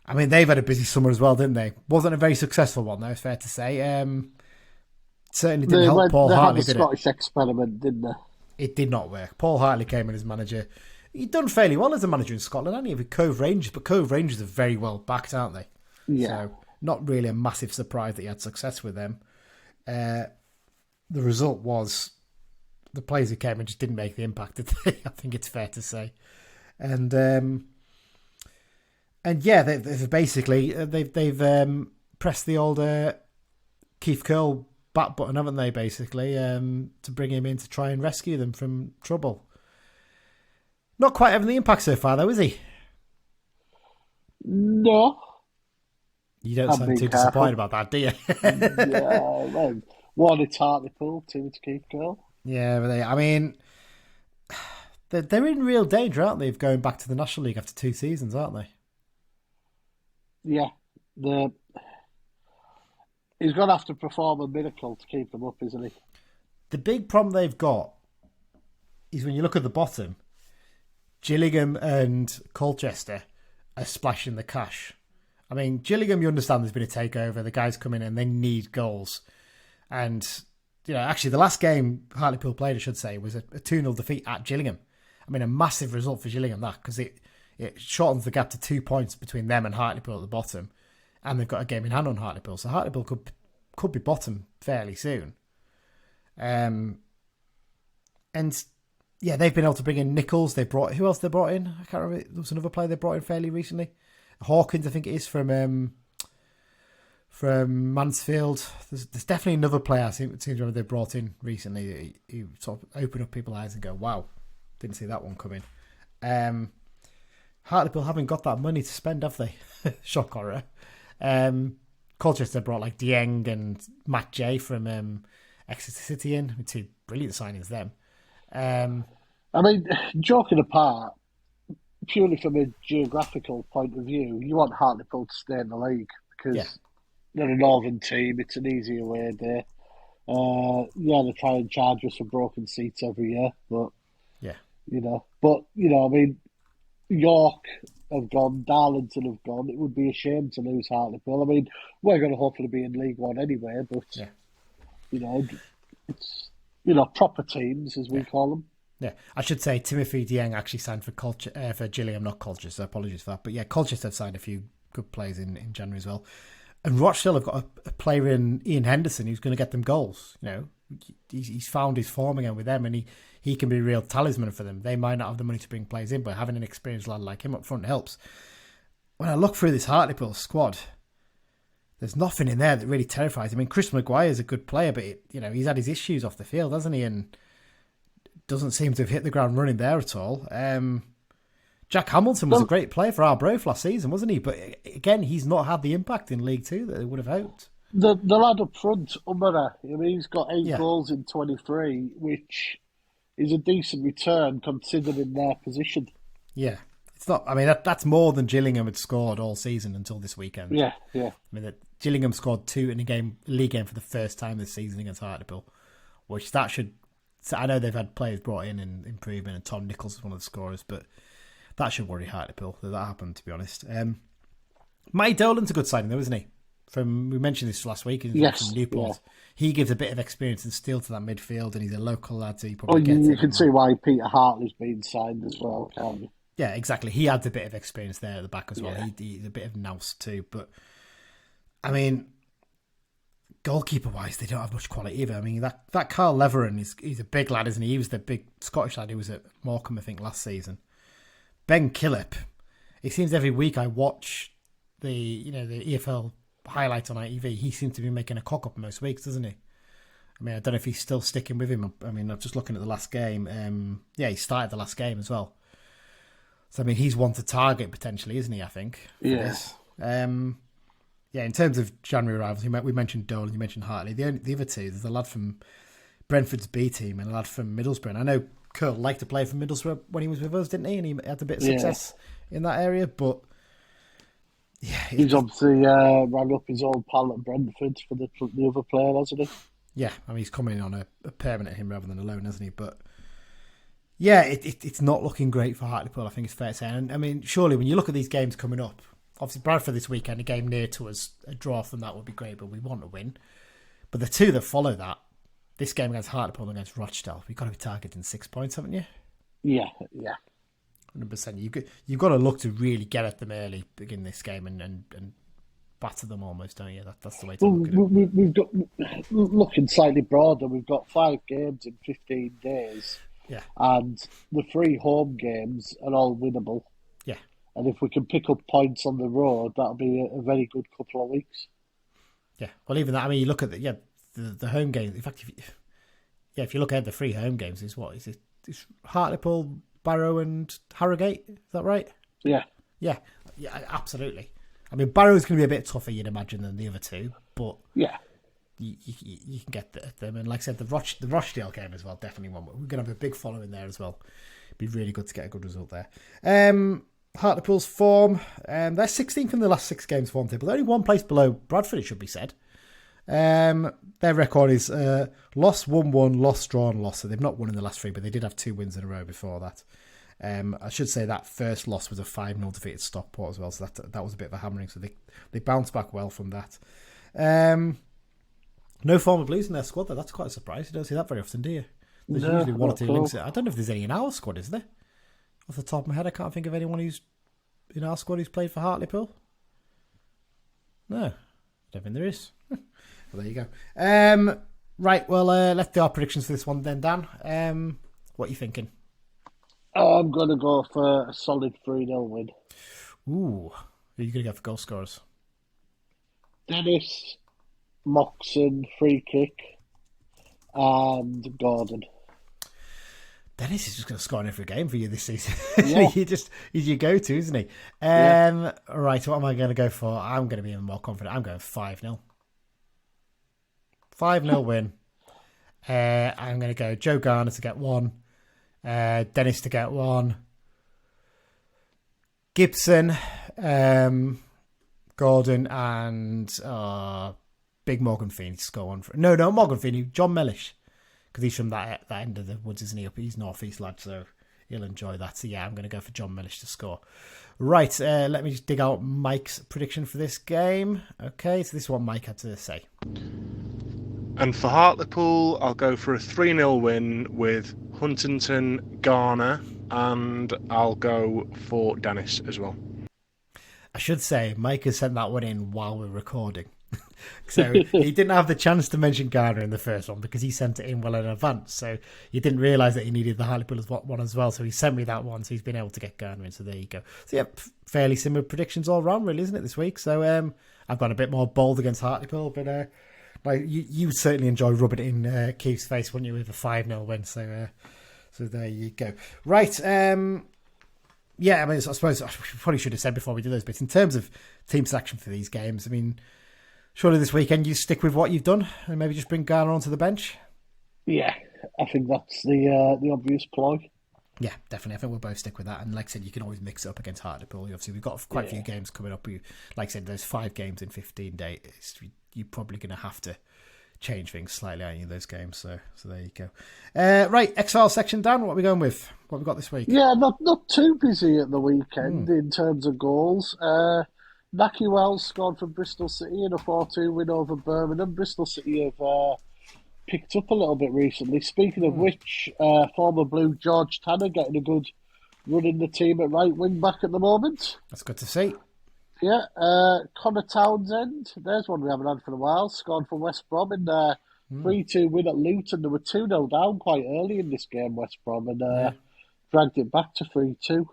I mean, they've had a busy summer as well, didn't they? Wasn't a very successful one, though, it's fair to say. Certainly didn't help Paul Hartley, did it? They had a Scottish experiment, didn't they? It did not work. Paul Hartley came in as manager. He'd done fairly well as a manager in Scotland, hadn't he? With Cove Rangers, but Cove Rangers are very well backed, aren't they? Yeah. So not really a massive surprise that he had success with them. The result was the players who came in just didn't make the impact that they, I think it's fair to say. And yeah, they've basically pressed the old Keith Curl back button, haven't they, basically, to bring him in to try and rescue them from trouble. Not quite having the impact so far, though, is he? No. You don't sound too disappointed about that, do you? Yeah, well, 1 it's Hartlepool, 2 it's Keith Curl. Yeah, but they're in real danger, aren't they, of going back to the National League after 2 seasons, aren't they? Yeah. He's going to have to perform a miracle to keep them up, isn't he? The big problem they've got is when you look at the bottom, Gillingham and Colchester are splashing the cash. I mean, Gillingham, you understand there's been a takeover. The guys come in and they need goals. And, actually the last game Hartlepool played, I should say, was a 2-0 defeat at Gillingham. I mean, a massive result for Gillingham, that, because it shortens the gap to 2 points between them and Hartlepool at the bottom. And they've got a game in hand on Hartlepool. So Hartlepool could be bottom fairly soon. And yeah, they've been able to bring in Nichols. Who else they brought in? I can't remember. There was another player they brought in fairly recently. Hawkins, I think it is, from Mansfield. There's definitely another player I seem to remember they brought in recently who sort of opened up people's eyes and go, wow, didn't see that one coming. Hartlepool haven't got that money to spend, have they? Shock horror. Colchester brought like Dieng and Matt J from Exeter City in, with two brilliant signings them. I mean, joking apart, purely from a geographical point of view, you want Hartlepool to stay in the league because they're a northern team. It's an easy away day. They try and charge us for broken seats every year, but I mean, York have gone, Darlington have gone. It would be a shame to lose Hartlepool. I mean, we're going to hopefully be in League One anyway, but it's proper teams as we call them. Yeah, I should say Timothy Dieng actually signed for Gillingham, not Colchester. So apologies for that. But yeah, Colchester have signed a few good players in January as well. And Rochdale have got a player in Ian Henderson who's going to get them goals. He's found his form again with them, and he can be a real talisman for them. They might not have the money to bring players in, but having an experienced lad like him up front helps. When I look through this Hartlepool squad, there's nothing in there that really terrifies. I mean, Chris Maguire is a good player, but he's had his issues off the field, hasn't he? And doesn't seem to have hit the ground running there at all. Jack Hamilton was a great player for Arbroath last season, wasn't he? But again, he's not had the impact in League Two that they would have hoped. The lad up front, Umara, he's got 8 goals in 23, which is a decent return considering their position. Yeah. It's not. I mean, that's more than Gillingham had scored all season until this weekend. Yeah. I mean, Gillingham scored 2 in a league game for the first time this season against Hartlepool, which that should. So I know they've had players brought in and improvement, and Tom Nichols is one of the scorers, but that should worry Hartlepool that happened, to be honest. Matty Dolan's a good signing, though, isn't he? We mentioned this last week. Yes, from Newport. Yeah. He gives a bit of experience and steel to that midfield, and he's a local lad, so he probably gets you can see why Peter Hartley's been signed as well, can't you? Yeah, exactly. He adds a bit of experience there at the back as well. Yeah. He's a bit of nous too, but I mean, goalkeeper-wise, they don't have much quality either. I mean, that Carl Leveron, he's a big lad, isn't he? He was the big Scottish lad who was at Morecambe, I think, last season. Ben Killip, it seems every week I watch the EFL highlights on ITV, he seems to be making a cock-up most weeks, doesn't he? I mean, I don't know if he's still sticking with him. I mean, I'm just looking at the last game. He started the last game as well. So, I mean, he's one to target potentially, isn't he, I think? Yes. In terms of January arrivals, we mentioned Dolan, you mentioned Hartley. The other two, there's a lad from Brentford's B team and a lad from Middlesbrough. And I know Curl liked to play for Middlesbrough when he was with us, didn't he? And he had a bit of success in that area. But, he's obviously rang up his old pal at Brentford for the other player, hasn't he? Yeah, I mean, he's coming on a permanent him rather than a loan, hasn't he? But, yeah, it's not looking great for Hartlepool, I think it's fair to say. And, I mean, surely when you look at these games coming up, obviously, Bradford this weekend, a game near to us, a draw from that would be great, but we want to win. But the two that follow that, this game against Hartlepool and against Rochdale, we've got to be targeting 6 points, haven't you? Yeah. 100%. You've got to look to really get at them early, begin this game, and batter them almost, don't you? That's the way to look at it. We've got, looking slightly broader, we've got 5 games in 15 days. Yeah. And the 3 home games are all winnable. Yeah. And if we can pick up points on the road, that'll be a very good couple of weeks. Yeah. Well, even that, I mean, you look at the home games. In fact, if you look at the 3 home games, it's Hartlepool, Barrow and Harrogate. Is that right? Yeah. Yeah, absolutely. I mean, Barrow's going to be a bit tougher, you'd imagine, than the other 2, but yeah, you can get at them. And like I said, the Rochdale game as well, definitely one. We're going to have a big following there as well. It'd be really good to get a good result there. Hartlepool's form, they're 16th in the last 6 games form table. They're only 1 place below Bradford, it should be said. Their record is loss, 1-1, loss, draw, and loss. So they've not won in the last 3, but they did have 2 wins in a row before that. I should say that first loss was a 5-0 defeat at Stockport as well, so that was a bit of a hammering. So they bounced back well from that. No former Blues in their squad, though. That's quite a surprise. You don't see that very often, do you? There's usually 1 or 2 links. I don't know if there's any in our squad, is there? Off the top of my head, I can't think of anyone who's in our squad who's played for Hartlepool. No, I don't think there is. Well, there you go. Right, well, let's do our predictions for this one then, Dan. What are you thinking? I'm going to go for a solid 3-0 win. Ooh, who are you going to go for goal scorers? Dennis, Moxon, free kick, and Gordon. Dennis is just going to score in every game for you this season. Yeah. He's your go-to, isn't he? Right, what am I going to go for? I'm going to be even more confident. I'm going 5-0. 5-0 win. I'm going to go Joe Garner to get 1. Dennis to get 1. Gibson, Gordon, and Big Morgan Feeney to score 1. No, Morgan Feeney, John Mellish. Because he's from that end of the woods, isn't he? He's northeast lad, so he'll enjoy that. So yeah, I'm going to go for John Mellish to score. Right, let me just dig out Mike's prediction for this game. Okay, so this is what Mike had to say. And for Hartlepool, I'll go for a 3-0 win with Huntington, Garner, and I'll go for Dennis as well. I should say, Mike has sent that one in while we're recording. So he didn't have the chance to mention Garner in the first one because he sent it in well in advance. So he didn't realise that he needed the Hartlepool one as well. So he sent me that one. So he's been able to get Garner in. So there you go. So yeah, fairly similar predictions all round, really, isn't it, this week? So I've gone a bit more bold against Hartlepool, but you would certainly enjoy rubbing it in Keith's face, wouldn't you, with a 5-0 win? So there you go. Right. Yeah, I mean, I suppose I probably should have said before we do those bits. In terms of team selection for these games, I mean, surely this weekend you stick with what you've done and maybe just bring Garner onto the bench? Yeah, I think that's the obvious ploy. Yeah, definitely. I think we'll both stick with that. And like I said, you can always mix it up against Hartlepool. Obviously, we've got quite a few games coming up. Like I said, there's 5 games in 15 days. You're probably going to have to change things slightly, aren't you, those games? So there you go. Right, X-File section, Dan, what are we going with? What have we got this week? Yeah, not too busy at the weekend in terms of goals. Naki Wells scored for Bristol City in a 4-2 win over Birmingham. Bristol City have picked up a little bit recently. Speaking of which, former Blue George Tanner getting a good run in the team at right wing back at the moment. That's good to see. Yeah, Connor Townsend, there's one we haven't had for a while, scored for West Brom in their 3-2 win at Luton. They were 2-0 down quite early in this game, West Brom, and dragged it back to 3-2.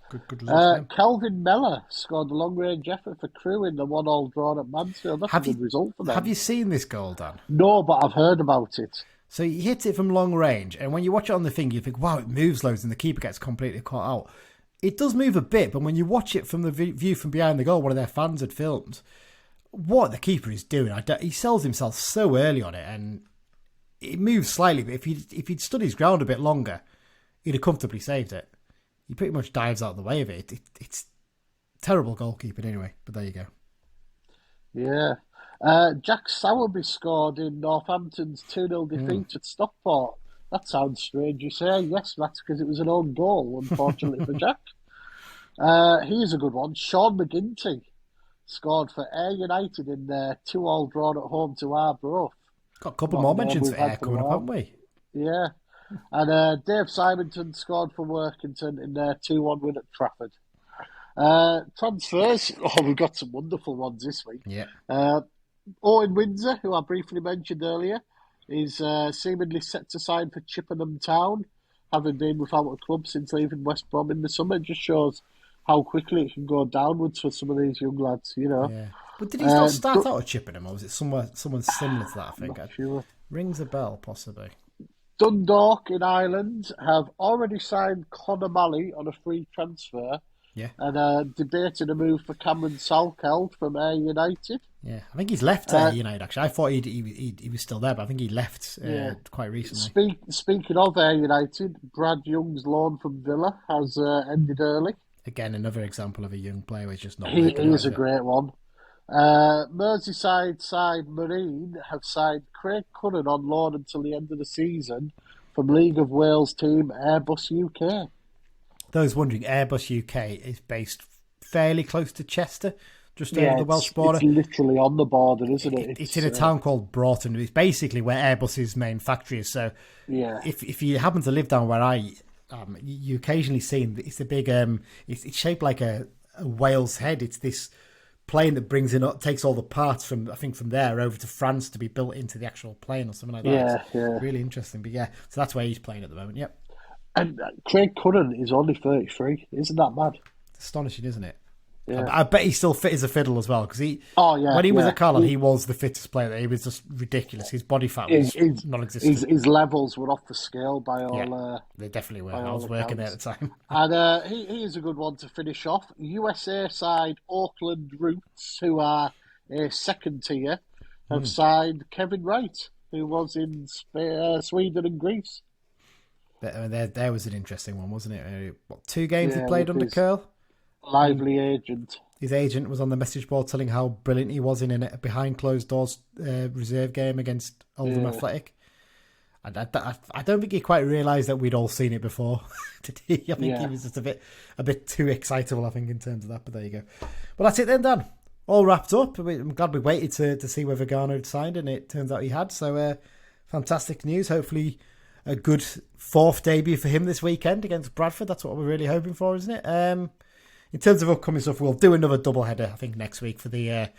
Good result. Kelvin Meller scored a long-range effort for Crewe in the 1-1 draw at Mansfield. That's a good result for them. Have you seen this goal, Dan? No, but I've heard about it. So he hits it from long range, and when you watch it on the thing, you think, wow, it moves loads, and the keeper gets completely caught out. It does move a bit, but when you watch it from the view from behind the goal, one of their fans had filmed, what the keeper is doing, he sells himself so early on it, and it moves slightly, but if he'd stood his ground a bit longer, he'd have comfortably saved it. He pretty much dives out of the way of it. It's terrible goalkeeping anyway, but there you go. Yeah. Jack Sowerby scored in Northampton's 2-0 defeat at Stockport. That sounds strange, you say. Yes, that's because it was an own goal, unfortunately for Jack. Here's a good one. Sean McGinty scored for Ayr United in their 2-2 draw at home to Arbroath. Got a couple more mentions for Ayr coming up, haven't we? Yeah. And Dave Simonton scored for Workington in their 2-1 win at Trafford. Transfers. Oh, we've got some wonderful ones this week. Yeah. Owen Windsor, who I briefly mentioned earlier, is seemingly set to sign for Chippenham Town, having been without a club since leaving West Brom in the summer. It just shows how quickly it can go downwards for some of these young lads, you know. Yeah. But did he not start out at Chippenham, or was it someone similar to that, I think? Not sure. Rings a bell, possibly. Dundalk in Ireland have already signed Conor Malley on a free transfer. Yeah. And debating a move for Cameron Salkeld from Ayr United. Yeah, I think he's left United, actually. I thought he was still there, but I think he left quite recently. Speaking of Ayr United, Brad Young's loan from Villa has ended early. Again, another example of a young player who's just not He is a great one. Merseyside side Marine have signed Craig Cunnan on loan until the end of the season from League of Wales team Airbus UK. Those wondering, Airbus UK is based fairly close to Chester, just over the Welsh border. It's literally on the border, isn't it? It's in a town called Broughton. It's basically where Airbus's main factory is. So if you happen to live down where you occasionally see it's a big, it's shaped like a whale's head. It's this plane that brings in, takes all the parts from there over to France to be built into the actual plane or something like that. Yeah. Really interesting. But so that's where he's playing at the moment. Yep. And Craig Curran is only 33. Isn't that mad? It's astonishing, isn't it? Yeah. I bet he's still fit as a fiddle as well, because when he was at Carlisle, he was the fittest player. He was just ridiculous. His body fat was non-existent. His levels were off the scale by all. Yeah, they definitely were. I was working there at the time. And he is a good one to finish off. USA side Auckland Roots, who are a second tier, have signed Kevin Wright, who was in Sweden and Greece. There was an interesting one, wasn't it? 2 games he played under Curl? Lively agent. His agent was on the message board telling how brilliant he was in a behind closed doors reserve game against Oldham Athletic. I don't think he quite realised that we'd all seen it before, did he? I think he was just a bit too excitable, I think, in terms of that. But there you go. Well, that's it then, Dan. All wrapped up. I'm glad we waited to see whether Garner had signed, and it turns out he had. So fantastic news. Hopefully a good 4th debut for him this weekend against Bradford. That's what we're really hoping for, isn't it? In terms of upcoming stuff, we'll do another doubleheader, I think, next week for the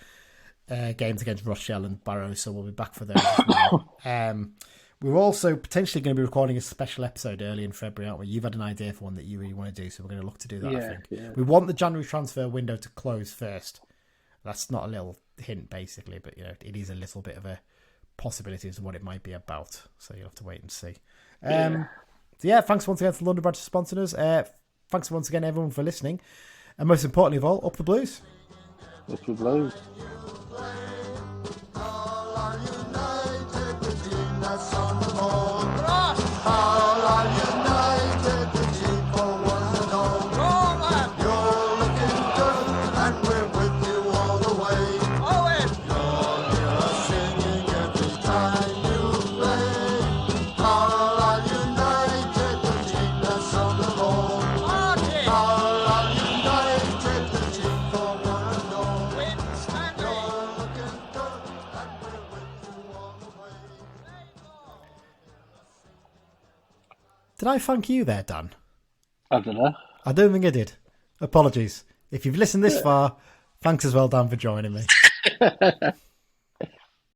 games against Rochelle and Barrow, so we'll be back for those as well. We're also potentially going to be recording a special episode early in February, aren't we? You've had an idea for one that you really want to do, so we're going to look to do that, I think. Yeah. We want the January transfer window to close first. That's not a little hint, basically, but it is a little bit of a possibility as to what it might be about, so you'll have to wait and see. Thanks once again to London Branch for sponsoring us. Thanks once again, everyone, for listening. And most importantly of all, up the Blues. Up the Blues. Did I thank you there, Dan? I don't know. I don't think I did. Apologies. If you've listened this far, thanks as well, Dan, for joining me.